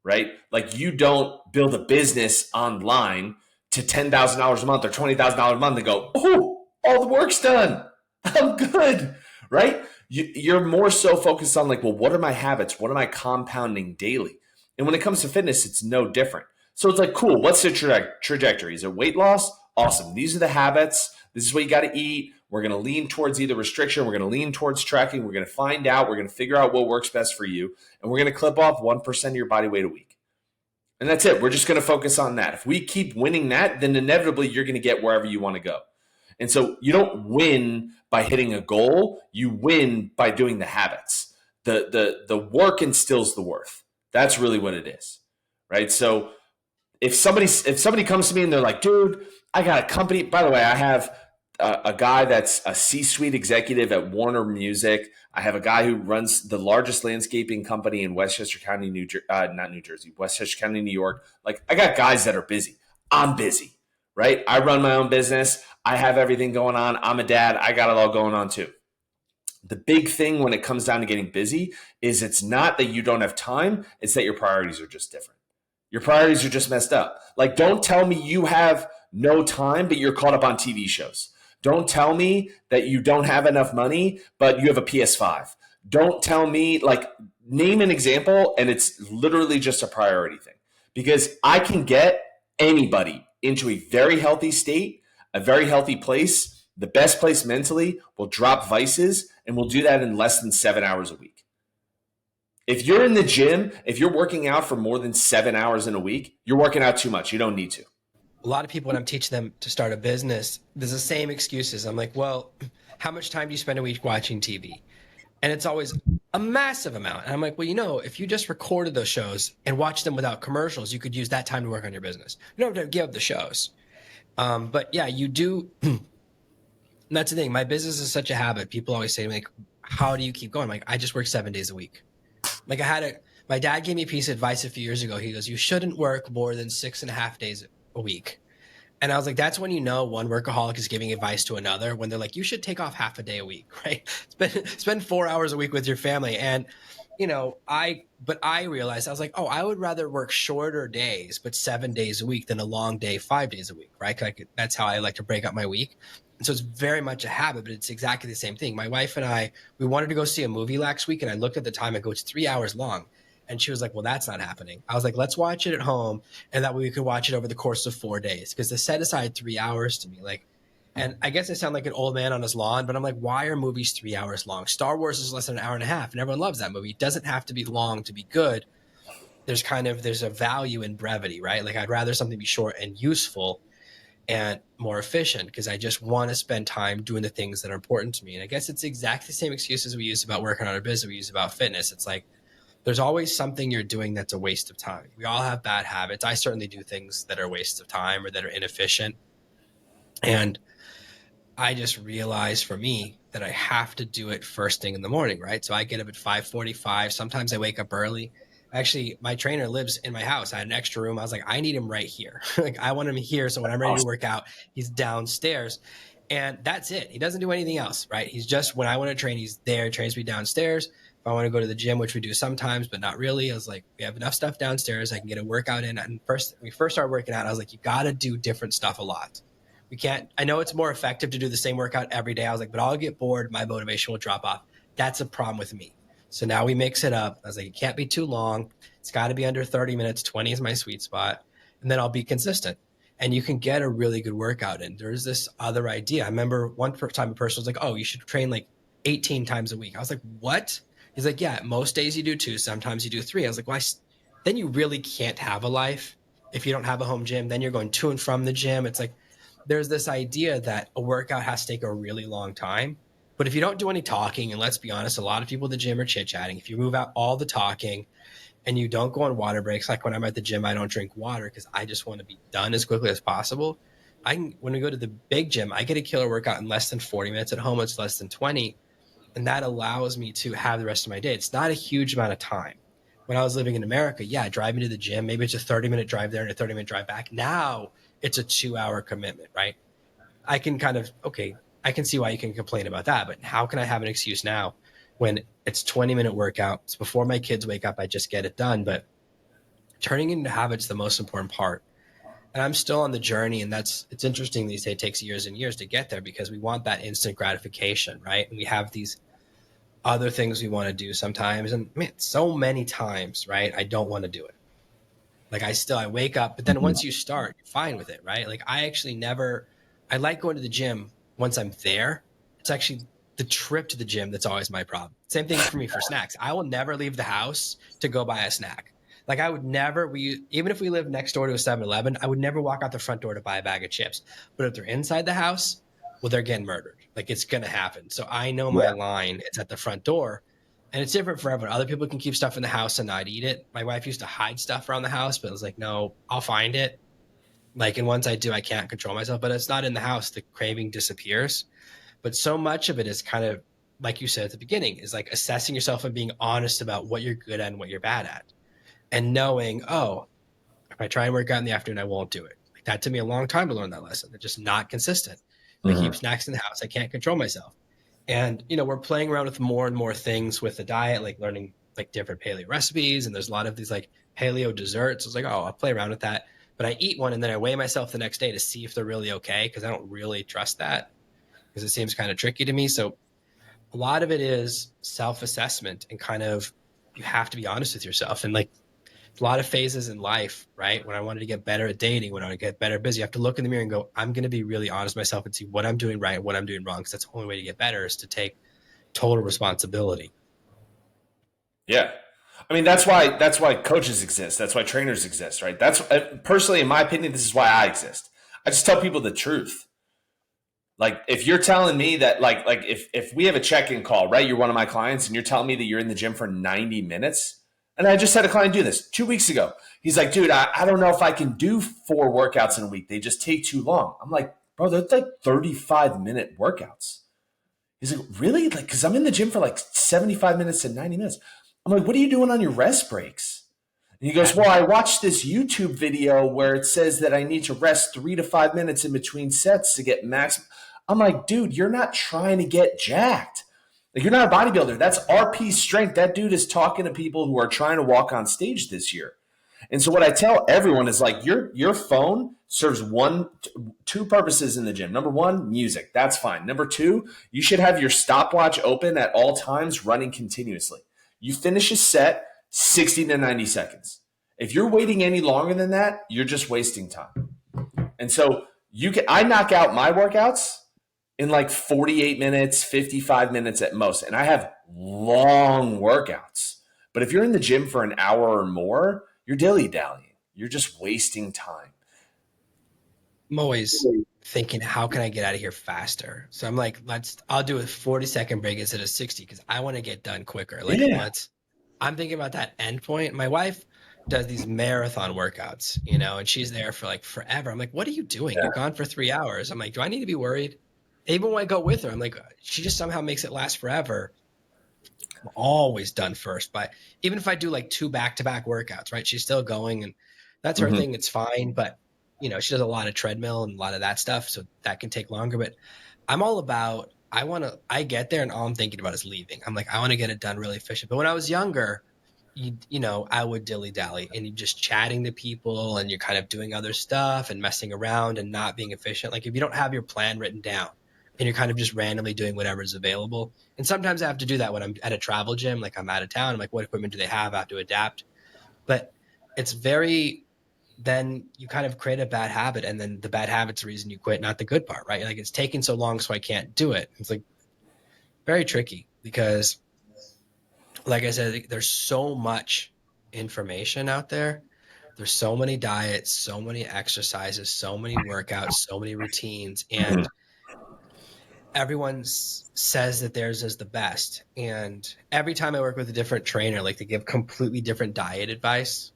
right? Like, you don't build a business online to $10,000 a month or $20,000 a month and go, oh, all the work's done. I'm good, right? You're more so focused on like, well, what are my habits? What am I compounding daily? And when it comes to fitness, it's no different. So it's like, cool, what's the trajectory? Is it weight loss? Awesome. These are the habits. This is what you got to eat. We're going to lean towards either restriction. We're going to lean towards tracking. We're going to find out. We're going to figure out what works best for you. And we're going to clip off 1% of your body weight a week. And that's it. We're just going to focus on that. If we keep winning that, then inevitably you're going to get wherever you want to go. And so you don't win by hitting a goal. You win by doing the habits. The work instills the worth. That's really what it is, right? So if somebody comes to me and they're like, dude, I got a company. By the way, I have a guy that's a C-suite executive at Warner Music. I have a guy who runs the largest landscaping company in Westchester County, not New Jersey, Westchester County, New York. Like, I got guys that are busy. I'm busy, right? I run my own business. I have everything going on. I'm a dad. I got it all going on too. The big thing when it comes down to getting busy is it's not that you don't have time, it's that your priorities are just different. Your priorities are just messed up. Like, don't tell me you have no time, but you're caught up on TV shows. Don't tell me that you don't have enough money, but you have a PS5. Don't tell me, like, name an example, and it's literally just a priority thing. Because I can get anybody into a very healthy state, a very healthy place, the best place mentally, will drop vices, and we'll do that in less than 7 hours a week. If you're in the gym, if you're working out for more than 7 hours in a week, you're working out too much. You don't need to.
A lot of people, when I'm teaching them to start a business, there's the same excuses. I'm like, well, how much time do you spend a week watching TV? And it's always a massive amount. And I'm like, well, if you just recorded those shows and watched them without commercials, you could use that time to work on your business. You don't have to give up the shows. But yeah, you do. And that's the thing. My business is such a habit. People always say to me, like, how do you keep going? I'm like, I just work 7 days a week. Like my dad gave me a piece of advice a few years ago. He goes, you shouldn't work more than 6.5 days a week. And I was like, that's when one workaholic is giving advice to another, when they're like, you should take off half a day a week, right? Spend 4 hours a week with your family. And, but I realized, I was like, oh, I would rather work shorter days, but 7 days a week than a long day, 5 days a week, right? That's how I like to break up my week. And so it's very much a habit, but it's exactly the same thing. My wife and I, we wanted to go see a movie last week, and I looked at the time and go, it's 3 hours long. And she was like, well, that's not happening. I was like, let's watch it at home. And that way we could watch it over the course of 4 days. Because to set aside 3 hours to me, like, and I guess I sound like an old man on his lawn, but I'm like, why are movies 3 hours long? Star Wars is less than an hour and a half, and everyone loves that movie. It doesn't have to be long to be good. There's a value in brevity, right? Like, I'd rather something be short and useful and more efficient, because I just want to spend time doing the things that are important to me. And I guess it's exactly the same excuses we use about working on our business, we use about fitness. It's like, there's always something you're doing that's a waste of time. We all have bad habits. I certainly do things that are a waste of time or that are inefficient. And I just realized for me that I have to do it first thing in the morning, right? So I get up at 5:45. Sometimes I wake up early. Actually, my trainer lives in my house. I had an extra room. I was like, I need him right here. Like, I want him here. So when I'm ready to work out, he's downstairs. And that's it. He doesn't do anything else, right? He's just, when I want to train, he's there, trains me downstairs. If I want to go to the gym, which we do sometimes, but not really, I was like, we have enough stuff downstairs. I can get a workout in. And when we first started working out, I was like, you got to do different stuff a lot. We can't, I know it's more effective to do the same workout every day. I was like, but I'll get bored. My motivation will drop off. That's a problem with me. So now we mix it up. I was like, it can't be too long. It's got to be under 30 minutes. 20 is my sweet spot. And then I'll be consistent. And you can get a really good workout in. There's this other idea. I remember one time a person was like, oh, you should train like 18 times a week. I was like, what? He's like, yeah, most days you do 2, sometimes you do 3. I was like, why? Then you really can't have a life if you don't have a home gym. Then you're going to and from the gym. It's like, there's this idea that a workout has to take a really long time. But if you don't do any talking, and let's be honest, a lot of people at the gym are chit-chatting. If you move out all the talking and you don't go on water breaks, like when I'm at the gym, I don't drink water because I just want to be done as quickly as possible. When we go to the big gym, I get a killer workout in less than 40 minutes. At home, it's less than 20. And that allows me to have the rest of my day. It's not a huge amount of time. When I was living in America, yeah, driving to the gym, maybe it's a 30-minute drive there and a 30-minute drive back. Now it's a 2-hour commitment, right? I can see why you can complain about that, but how can I have an excuse now when it's 20-minute workout? It's before my kids wake up. I just get it done. But turning into habits, the most important part. And I'm still on the journey. And it's interesting. These days it takes years and years to get there because we want that instant gratification, right? And we have these other things we want to do sometimes. And man, so many times, right? I don't want to do it. Like I wake up, but then once you start, you're fine with it, right? Like I like going to the gym once I'm there. It's actually the trip to the gym that's always my problem. Same thing for me for snacks. I will never leave the house to go buy a snack. Like I would never, even if we lived next door to a 7-Eleven, I would never walk out the front door to buy a bag of chips. But if they're inside the house, well, they're getting murdered. Like it's going to happen. So I know my line. It's at the front door. And it's different for everyone. Other people can keep stuff in the house and not eat it. My wife used to hide stuff around the house, but it was like, no, I'll find it. Like, and once I do, I can't control myself, but it's not in the house. The craving disappears. But so much of it is kind of, like you said at the beginning, is like assessing yourself and being honest about what you're good at and what you're bad at. And knowing, oh, if I try and work out in the afternoon, I won't do it. Like that took me a long time to learn that lesson. They're just not consistent. If I keep
Mm-hmm.
snacks in the house, I can't control myself. And we're playing around with more and more things with the diet, like learning like different paleo recipes. And there's a lot of these like paleo desserts. I was like, oh, I'll play around with that. But I eat one and then I weigh myself the next day to see if they're really okay because I don't really trust that because it seems kind of tricky to me. So a lot of it is self-assessment and kind of you have to be honest with yourself. And like a lot of phases in life, right? When I wanted to get better at dating, when I want to get better busy, you have to look in the mirror and go, I'm going to be really honest with myself and see what I'm doing right and what I'm doing wrong. Because that's the only way to get better is to take total responsibility.
Yeah. I mean, that's why coaches exist. That's why trainers exist, right? That's personally, in my opinion, this is why I exist. I just tell people the truth. Like if you're telling me that like if we have a check-in call, right? You're one of my clients and you're telling me that you're in the gym for 90 minutes. And I just had a client do this 2 weeks ago. He's like, dude, I don't know if I can do 4 workouts in a week. They just take too long. I'm like, bro, they're like 35-minute workouts. He's like, really? Like, because I'm in the gym for like 75 minutes to 90 minutes. I'm like, what are you doing on your rest breaks? And he goes,
That,
well, I watched this YouTube video where it says that I need to rest 3 to 5 minutes in between sets to get max. I'm like, dude, you're not trying to get jacked. Like, you're not a bodybuilder. That's RP strength. That dude is talking to people who are trying to walk on stage this year. And so what I tell everyone is like your phone serves two purposes in the gym. Number one, music. That's fine. Number two, you should have your stopwatch open at all times running continuously. You finish a set 60 to 90 seconds. If you're waiting any longer than that, you're just wasting time. And so I knock out my workouts in like 48 minutes, 55 minutes at most. And I have long workouts. But if you're in the gym for an hour or more, you're dilly-dallying. You're just wasting time.
I'm always thinking, how can I get out of here faster? So I'm like, I'll do a 40-second break instead of 60 because I want to get done quicker. Like,
Yeah.
I'm thinking about that end point. My wife does these marathon workouts, and she's there for like forever. I'm like, what are you doing? You're
Yeah.
gone for 3 hours. I'm like, do I need to be worried? Even when I go with her, I'm like, she just somehow makes it last forever. I'm always done first. But even if I do like two back-to-back workouts, right? She's still going and that's her
Mm-hmm.
thing. It's fine. But, she does a lot of treadmill and a lot of that stuff. So that can take longer. But I'm all about, I get there and all I'm thinking about is leaving. I'm like, I want to get it done really efficient. But when I was younger, I would dilly dally and you're just chatting to people and you're kind of doing other stuff and messing around and not being efficient. Like if you don't have your plan written down and you're kind of just randomly doing whatever is available. And sometimes I have to do that when I'm at a travel gym, like I'm out of town. I'm like, what equipment do they have? I have to adapt. But it's then you kind of create a bad habit. And then the bad habit's the reason you quit, not the good part, right? Like it's taking so long, so I can't do it. It's like very tricky because like I said, there's so much information out there. There's so many diets, so many exercises, so many workouts, so many routines, and everyone says that theirs is the best. And every time I work with a different trainer, like they give completely different diet advice,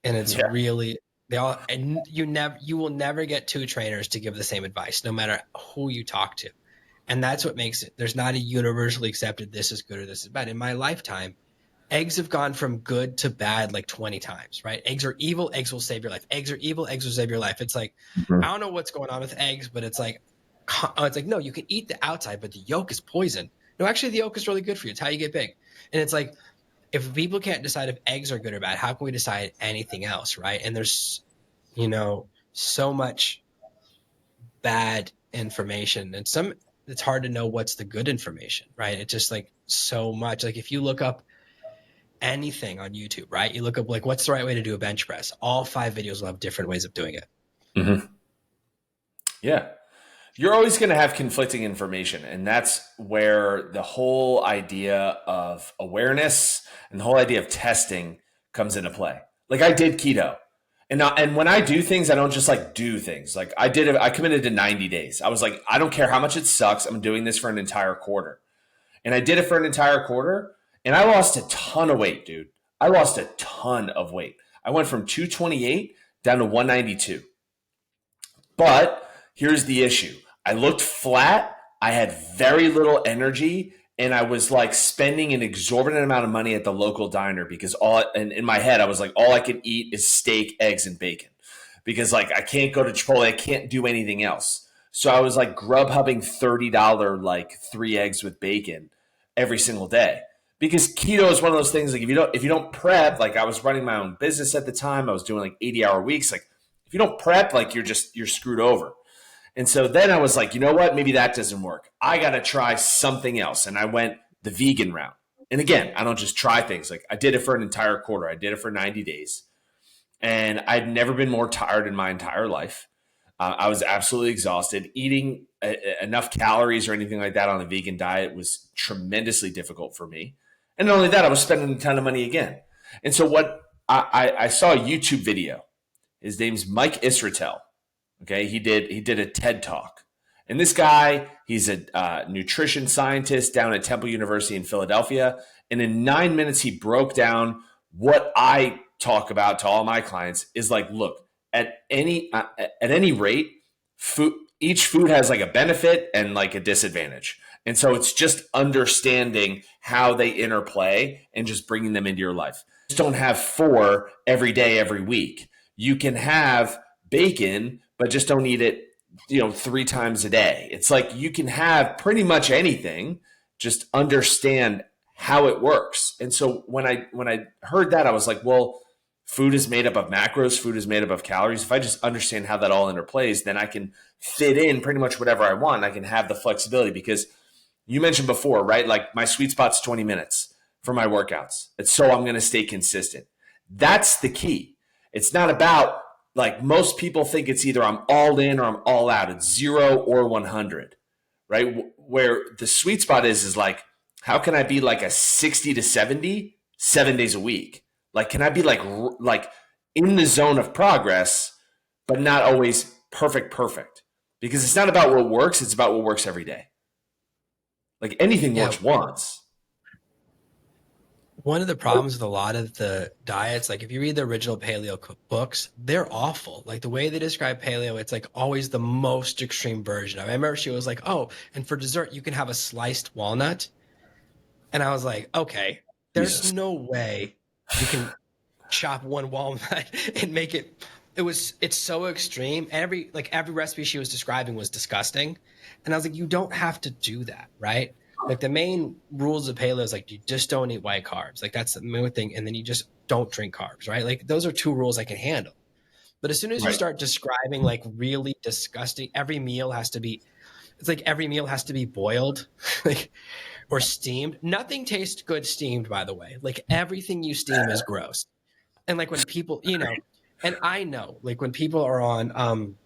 and it's
Yeah.
really they all and you will never get two trainers to give the same advice, no matter who you talk to. And that's what makes it. There's not a universally accepted this is good or this is bad. In my lifetime, eggs have gone from good to bad like 20 times, right? Eggs are evil, eggs will save your life. Eggs are evil, eggs will save your life. It's like, I
Mm-hmm.
don't know what's going on with eggs, but it's like, no, you can eat the outside, but the yolk is poison. No, actually, the yolk is really good for you. It's how you get big. And it's like, if people can't decide if eggs are good or bad, how can we decide anything else, right? And there's, so much bad information and it's hard to know what's the good information, right? It's just like so much. Like if you look up anything on YouTube, right? You look up like what's the right way to do a bench press. All 5 videos will have different ways of doing it.
Mm-hmm. Yeah. You're always going to have conflicting information. And that's where the whole idea of awareness and the whole idea of testing comes into play. Like I did keto. And when I do things, I don't just like do things. Like I committed to 90 days. I was like, I don't care how much it sucks. I'm doing this for an entire quarter. And I did it for an entire quarter. And I lost a ton of weight, dude. I lost a ton of weight. I went from 228 down to 192. But here's the issue. I looked flat. I had very little energy, and I was like spending an exorbitant amount of money at the local diner because and in my head I was like, all I can eat is steak, eggs, and bacon. Because like I can't go to Chipotle, I can't do anything else. So I was like Grubhubbing $30 like 3 eggs with bacon every single day. Because keto is one of those things like if you don't prep, like I was running my own business at the time, I was doing like 80-hour weeks, like if you don't prep, like you're screwed over. And so then I was like, you know what? Maybe that doesn't work. I got to try something else. And I went the vegan route. And again, I don't just try things. Like I did it for an entire quarter. I did it for 90 days. And I'd never been more tired in my entire life. I was absolutely exhausted. Eating enough calories or anything like that on a vegan diet was tremendously difficult for me. And not only that, I was spending a ton of money again. And so what I saw a YouTube video. His name's Mike Israetel. Okay, he did a TED talk, and this guy, he's a nutrition scientist down at Temple University in Philadelphia. And in 9 minutes, he broke down what I talk about to all my clients is like, look, at any rate, each food has like a benefit and like a disadvantage. And so it's just understanding how they interplay and just bringing them into your life. Just don't have four every day, every week. You can have bacon, but just don't eat it, 3 times a day. It's like you can have pretty much anything, just understand how it works. And so when I heard that, I was like, well, food is made up of macros, food is made up of calories. If I just understand how that all interplays, then I can fit in pretty much whatever I want. I can have the flexibility because you mentioned before, right? Like my sweet spot's 20 minutes for my workouts. It's so I'm going to stay consistent. That's the key. It's not about like most people think it's either I'm all in or I'm all out. It's 0 or 100, right? Where the sweet spot is like, how can I be like a 60 to 70, 7 days a week? Like, can I be like in the zone of progress, but not always perfect? Because it's not about what works. It's about what works every day. Like anything
Yeah,
works once.
one of the problems with a lot of the diets, like if you read the original paleo books, they're awful. Like the way they describe paleo, it's like always the most extreme version. I remember she was like, "Oh, and for dessert, you can have a sliced walnut." And I was like, "Okay, there's
Jesus.
no way you can chop one walnut and make it." It's so extreme. Every recipe she was describing was disgusting. And I was like, "You don't have to do that, right?" Like the main rules of paleo is like you just don't eat white carbs. Like that's the main thing. And then you just don't drink carbs, right? Like those are two rules I can handle. But as soon as you
Right.
start describing like really disgusting, it's like every meal has to be boiled, like or steamed. Nothing tastes good steamed, by the way. Like everything you steam is gross. And like when people, and I know, like when people are on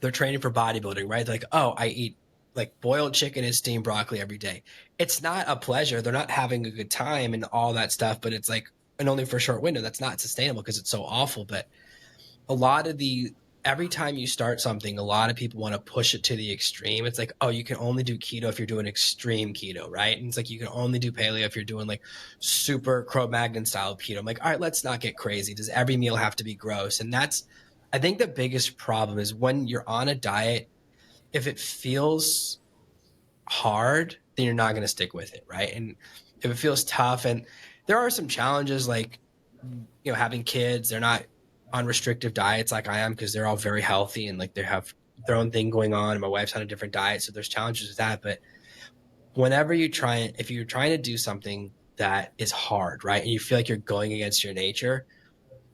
they're training for bodybuilding, right? They're like, oh, I eat like boiled chicken and steamed broccoli every day. It's not a pleasure. They're not having a good time and all that stuff, but it's like, and only for a short window. That's not sustainable because it's so awful. But a lot of every time you start something, a lot of people want to push it to the extreme. It's like, oh, you can only do keto if you're doing extreme keto, right? And it's like, you can only do paleo if you're doing like super Cro-Magnon style keto. I'm like, all right, let's not get crazy. Does every meal have to be gross? And I think the biggest problem is when you're on a diet, if it feels hard, then you're not going to stick with it, right? And if it feels tough, and there are some challenges like, having kids, they're not on restrictive diets like I am because they're all very healthy and like they have their own thing going on. And my wife's on a different diet. So there's challenges with that. But if you're trying to do something that is hard, right? And you feel like you're going against your nature,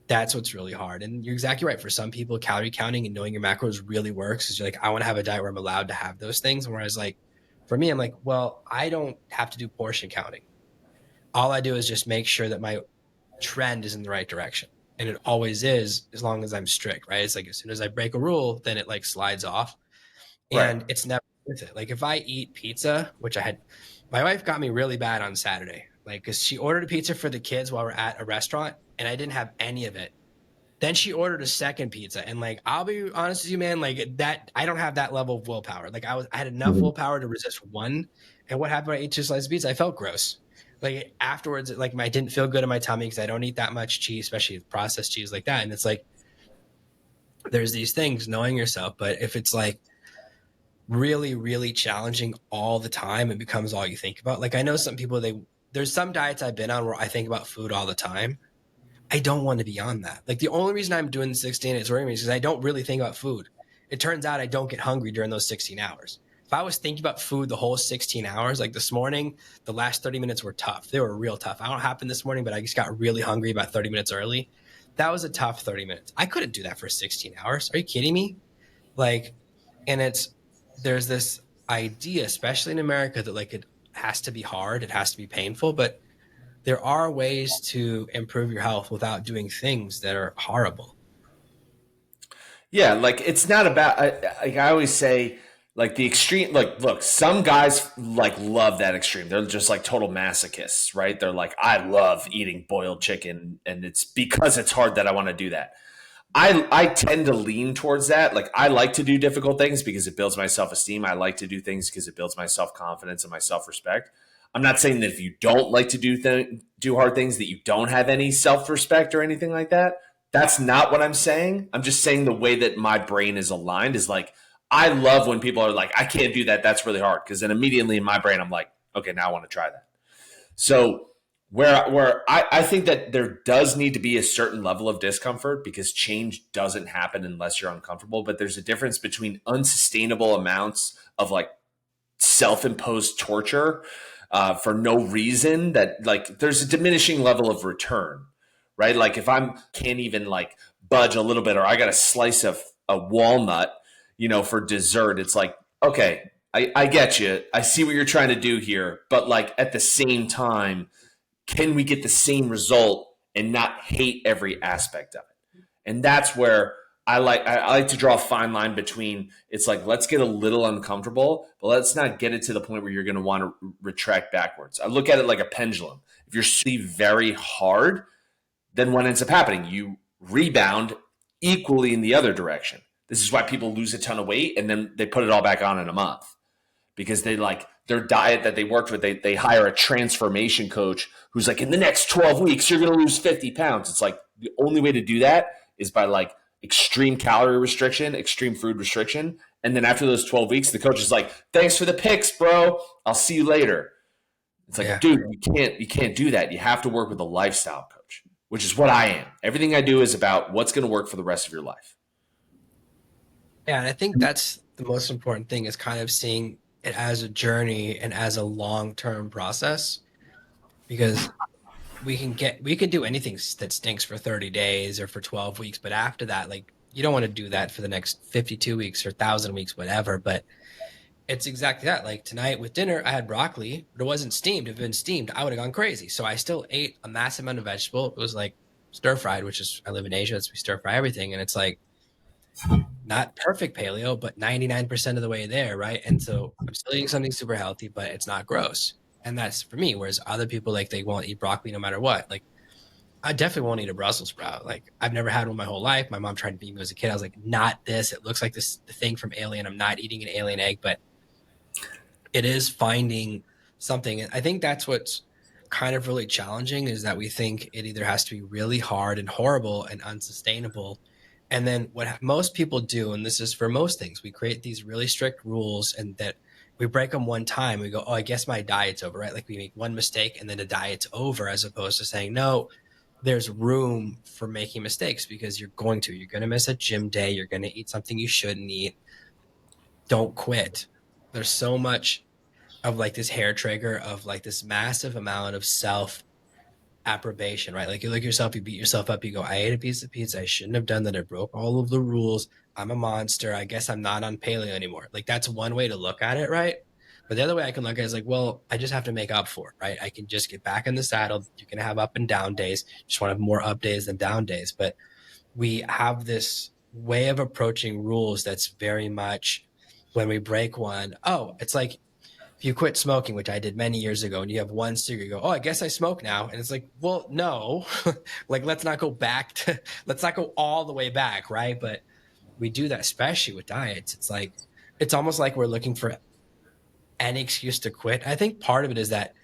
that's what's really hard. And you're exactly right. For some people, calorie counting and knowing your macros really works because you're like, I want to have a diet where I'm allowed to have those things. Whereas like for me, I'm like, well, I don't have to do portion counting. All I do is just make sure that my trend is in the right direction. And it always is as long as I'm strict, right? It's like as soon as I break a rule, then it like slides off.
Right.
And it's never worth it. Like if I eat pizza, which my wife got me really bad on Saturday, like because she ordered a pizza for the kids while we're at a restaurant and I didn't have any of it. Then she ordered a second pizza. And like, I'll be honest with you, man, like that, I don't have that level of willpower. Like I had enough
Mhm.
willpower to resist one. And what happened when I ate two slices of pizza? I felt gross. Like afterwards, like I didn't feel good in my tummy because I don't eat that much cheese, especially processed cheese like that. And it's like there's these things knowing yourself, but if it's like really, really challenging all the time, it becomes all you think about. Like I know some people there's some diets I've been on where I think about food all the time. I don't want to be on that. Like the only reason I'm doing the 16 is because I don't really think about food. It turns out I don't get hungry during those 16 hours. If I was thinking about food the whole 16 hours, like this morning, the last 30 minutes were tough. They were real tough. I don't know what happened this morning, but I just got really hungry about 30 minutes early. That was a tough 30 minutes. I couldn't do that for 16 hours. Are you kidding me? Like, and there's this idea, especially in America, that like it has to be hard, it has to be painful, but there are ways to improve your health without doing things that are horrible.
Yeah, like it's not about. I always say, like the extreme. Like, look, some guys like love that extreme. They're just like total masochists, right? They're like, I love eating boiled chicken, and it's because it's hard that I want to do that. I tend to lean towards that. Like I like to do difficult things because it builds my self esteem. I like to do things because it builds my self confidence and my self respect. I'm not saying that if you don't like to do hard things that you don't have any self respect or anything like that. That's not what I'm saying. I'm just saying the way that my brain is aligned is like I love when people are like, I can't do that. That's really hard because then immediately in my brain I'm like, okay, now I want to try that. So where I think that there does need to be a certain level of discomfort because change doesn't happen unless you're uncomfortable. But there's a difference between unsustainable amounts of like self-imposed torture for no reason that like there's a diminishing level of return, right? Like if I'm can't even like budge a little bit or I got a slice of a walnut, for dessert, it's like, okay, I get you. I see what you're trying to do here. But like at the same time, can we get the same result and not hate every aspect of it? And that's where I like to draw a fine line between it's like let's get a little uncomfortable, but let's not get it to the point where you're going to want to retract backwards. I look at it like a pendulum. If you're very hard, then what ends up happening? You rebound equally in the other direction. This is why people lose a ton of weight and then they put it all back on in a month because they like their diet that they worked with. They hire a transformation coach who's like, in the next 12 weeks, you're going to lose 50 pounds. It's like the only way to do that is by like extreme calorie restriction, extreme food restriction. And then after those 12 weeks, the coach is like, thanks for the picks, bro. I'll see you later. It's like,
Yeah.
dude, you can't do that. You have to work with a lifestyle coach, which is what I am. Everything I do is about what's going to work for the rest of your life.
Yeah. And I think that's the most important thing is kind of seeing it as a journey and as a long-term process because we can do anything that stinks for 30 days or for 12 weeks, but after that, like you don't want to do that for the next 52 weeks or 1,000 weeks, whatever. But it's exactly that. Like tonight with dinner, I had broccoli, but it wasn't steamed. If it had been steamed, I would have gone crazy. So I still ate a massive amount of vegetable. It was like stir fried, which is I live in Asia, so we stir fry everything, and it's like not perfect paleo, but 99% of the way there, right? And so I'm still eating something super healthy, but it's not gross. And that's for me. Whereas other people like they won't eat broccoli no matter what. Like I definitely won't eat a Brussels sprout. Like I've never had one my whole life. My mom tried to feed me as a kid. I was like, not this. It looks like this the thing from Alien. I'm not eating an alien egg, but it is finding something. And I think that's what's kind of really challenging is that we think it either has to be really hard and horrible and unsustainable. And then what most people do, and this is for most things, we create these really strict rules and that we break them one time. We go, oh, I guess my diet's over, right? Like we make one mistake and then the diet's over, as opposed to saying, no, there's room for making mistakes because you're going to miss a gym day. You're going to eat something you shouldn't eat. Don't quit. There's so much of like this hair trigger of like this massive amount of self approbation, right? Like you look at yourself, you beat yourself up, you go, I ate a piece of pizza. I shouldn't have done that. I broke all of the rules. I'm a monster. I guess I'm not on paleo anymore. Like that's one way to look at it, right? But the other way I can look at it is like, well, I just have to make up for it, right? I can just get back in the saddle. You can have up and down days. You just want to have more up days than down days. But we have this way of approaching rules that's very much when we break one, oh, it's like if you quit smoking, which I did many years ago, and you have one cigarette, you go, oh, I guess I smoke now. And it's like, well, no, like, let's not go back to, let's not go all the way back. Right. But we do that, especially with diets. It's like, it's almost like we're looking for any excuse to quit. I think part of it is that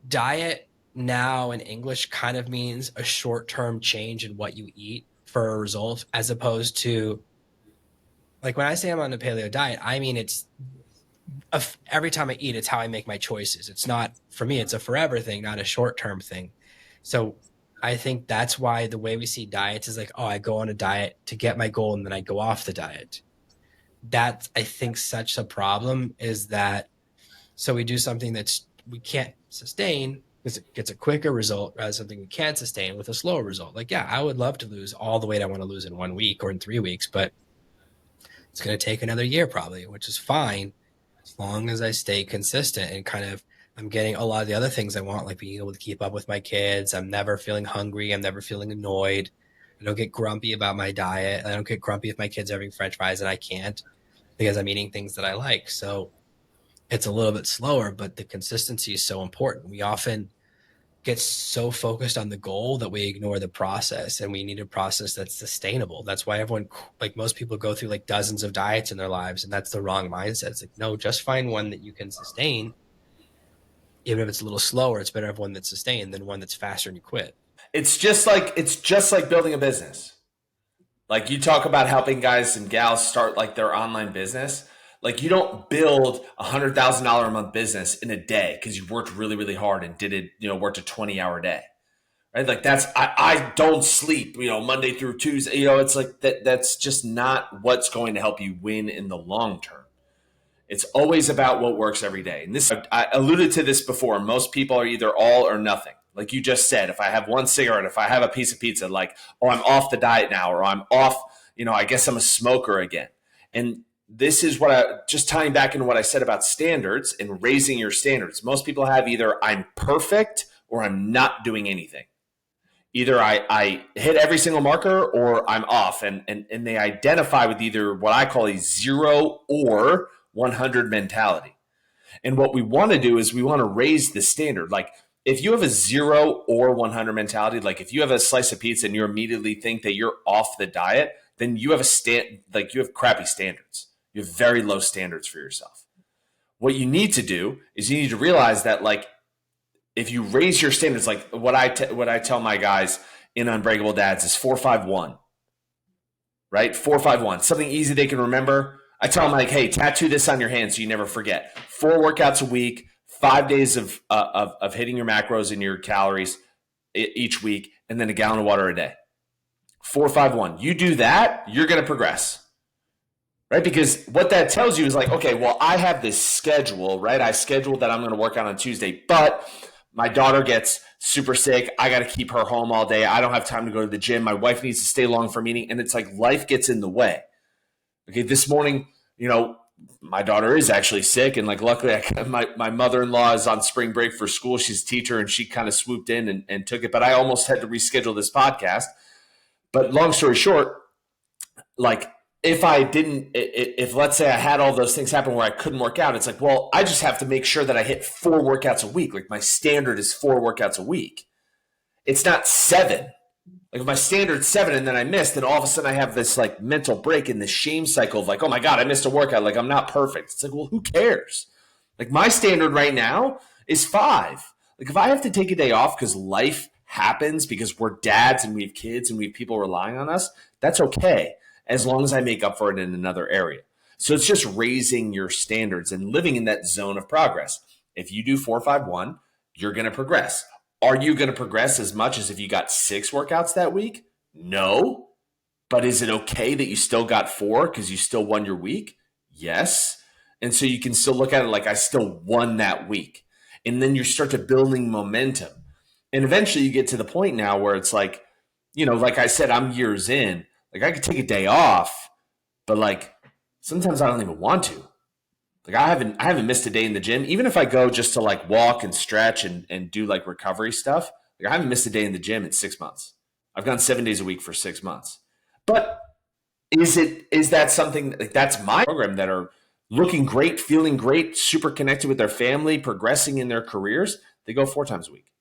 diet now in English kind of means a short-term change in what you eat for a result, as opposed to like when I say I'm on a paleo diet, I mean it's every time I eat, it's how I make my choices. It's not for me, it's a forever thing, not a short-term thing. So I think that's why the way we see diets is like, oh, I go on a diet to get my goal and then I go off the diet. That's I think such a problem is that so we do something that's we can't sustain because it gets a quicker result rather than something we can't sustain with a slower result. Like, yeah, I would love to lose all the weight I want to lose in 1 week or in 3 weeks, but it's going to take another year probably, which is fine as long as I stay consistent and kind of I'm getting a lot of the other things I want, like being able to keep up with my kids. I'm never feeling hungry. I'm never feeling annoyed. I don't get grumpy about my diet. I don't get grumpy if my kids are having French fries and I can't because I'm eating things that I like. So it's a little bit slower, but the consistency is so important. We often get so focused on the goal that we ignore the process, and we need a process that's sustainable. That's why everyone, like most people, go through like dozens of diets in their lives, and that's the wrong mindset. It's like, no, just find one that you can sustain. Even if it's a little slower, it's better to have one that's sustained than one that's faster and you quit.
It's just like building a business. Like you talk about helping guys and gals start like their online business. Like you don't build $100,000 a month business in a day because you worked really, really hard and did it, worked a 20-hour day. Right. Like I don't sleep, Monday through Tuesday. It's like that's just not what's going to help you win in the long term. It's always about what works every day. And this, I alluded to this before. Most people are either all or nothing. Like you just said, if I have one cigarette, if I have a piece of pizza, like, oh, I'm off the diet now, or I'm off, I guess I'm a smoker again. And this is just tying back into what I said about standards and raising your standards. Most people have either I'm perfect or I'm not doing anything. Either I hit every single marker or I'm off. And they identify with either what I call a 0 or 100 mentality. And what we want to do is we want to raise the standard. Like if you have a 0 or 100 mentality, like if you have a slice of pizza and you immediately think that you're off the diet, then you have you have crappy standards. You have very low standards for yourself. What you need to do is you need to realize that like if you raise your standards, like what I tell my guys in Unbreakable Dads is 4-5-1, right? 4-5-1, something easy they can remember. I tell them like, hey, tattoo this on your hand so you never forget. 4 workouts a week, 5 days of hitting your macros and your calories each week, and then a gallon of water a day. 4-5-1. You do that, you're going to progress. Right? Because what that tells you is like, okay, well, I have this schedule, right? I scheduled that I'm going to work out on Tuesday, but my daughter gets super sick. I got to keep her home all day. I don't have time to go to the gym. My wife needs to stay long for a meeting. And it's like life gets in the way. Okay, this morning, my daughter is actually sick. And like, luckily, my mother-in-law is on spring break for school. She's a teacher and she kind of swooped in and took it. But I almost had to reschedule this podcast. But long story short, like, if let's say I had all those things happen where I couldn't work out, it's like, well, I just have to make sure that I hit 4 workouts a week. Like my standard is 4 workouts a week. It's not 7. Like if my standard's 7 and then I missed, then all of a sudden I have this like mental break in this shame cycle of like, oh my God, I missed a workout. Like I'm not perfect. It's like, well, who cares? Like my standard right now is 5. Like if I have to take a day off because life happens because we're dads and we have kids and we have people relying on us, that's okay, as long as I make up for it in another area. So it's just raising your standards and living in that zone of progress. If you do 4-5-1, you're going to progress. Are you going to progress as much as if you got 6 workouts that week? No. But is it okay that you still got 4 because you still won your week? Yes. And so you can still look at it like I still won that week. And then you start to building momentum. And eventually you get to the point now where it's like, like I said, I'm years in. Like I could take a day off, but like sometimes I don't even want to. Like I haven't missed a day in the gym. Even if I go just to like walk and stretch and do like recovery stuff, like I haven't missed a day in the gym in 6 months. I've gone 7 days a week for 6 months. But is that something like that's my program that are looking great, feeling great, super connected with their family, progressing in their careers? They go 4 times a week.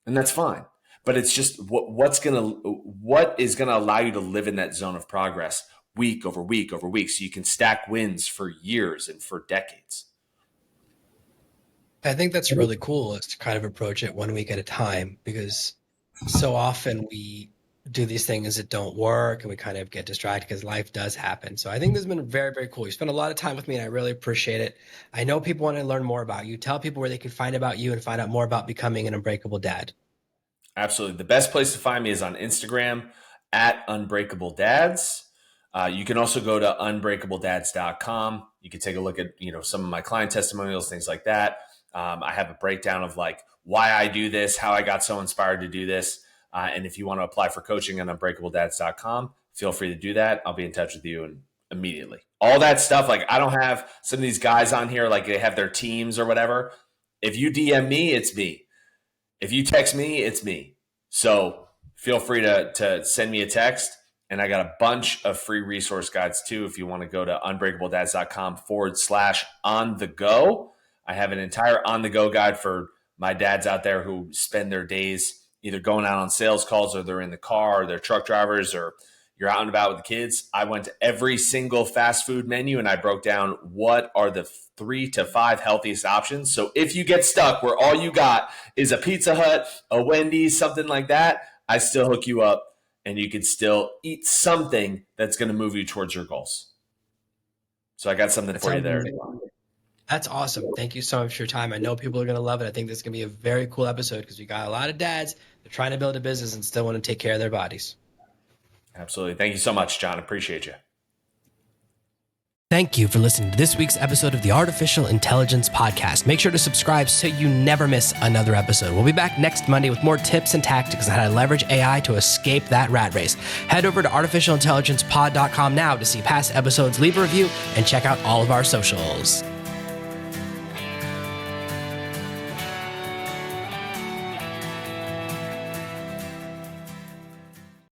And that's fine. But it's just what is gonna allow you to live in that zone of progress week over week over week, so you can stack wins for years and for decades.
I think that's really cool is to kind of approach it 1 week at a time because so often we do these things that don't work and we kind of get distracted because life does happen. So I think this has been very, very cool. You spent a lot of time with me and I really appreciate it. I know people want to learn more about you. Tell people where they can find about you and find out more about becoming an unbreakable dad.
Absolutely. The best place to find me is on Instagram at Unbreakable Dads. You can also go to unbreakabledads.com. You can take a look at, some of my client testimonials, things like that. I have a breakdown of like why I do this, how I got so inspired to do this. And if you want to apply for coaching on unbreakabledads.com, feel free to do that. I'll be in touch with you immediately. All that stuff, like I don't have some of these guys on here, like they have their teams or whatever. If you DM me, it's me. If you text me, it's me. So feel free to send me a text. And I got a bunch of free resource guides too. If you want to go to unbreakabledads.com/on the go, I have an entire on the go guide for my dads out there who spend their days either going out on sales calls or they're in the car or they're truck drivers or you're out and about with the kids. I went to every single fast food menu and I broke down what are the 3 to 5 healthiest options. So if you get stuck where all you got is a Pizza Hut, a Wendy's, something like that, I still hook you up and you can still eat something that's going to move you towards your goals. So I got something
That
for you
sounds
there.
amazing. That's awesome. Thank you so much for your time. I know people are going to love it. I think this is going to be a very cool episode because we got a lot of dads. They're trying to build a business and still want to take care of their bodies.
Absolutely. Thank you so much, John. Appreciate you.
Thank you for listening to this week's episode of the Artificial Intelligence Podcast. Make sure to subscribe so you never miss another episode. We'll be back next Monday with more tips and tactics on how to leverage AI to escape that rat race. Head over to artificialintelligencepod.com now to see past episodes, leave a review, and check out all of our socials.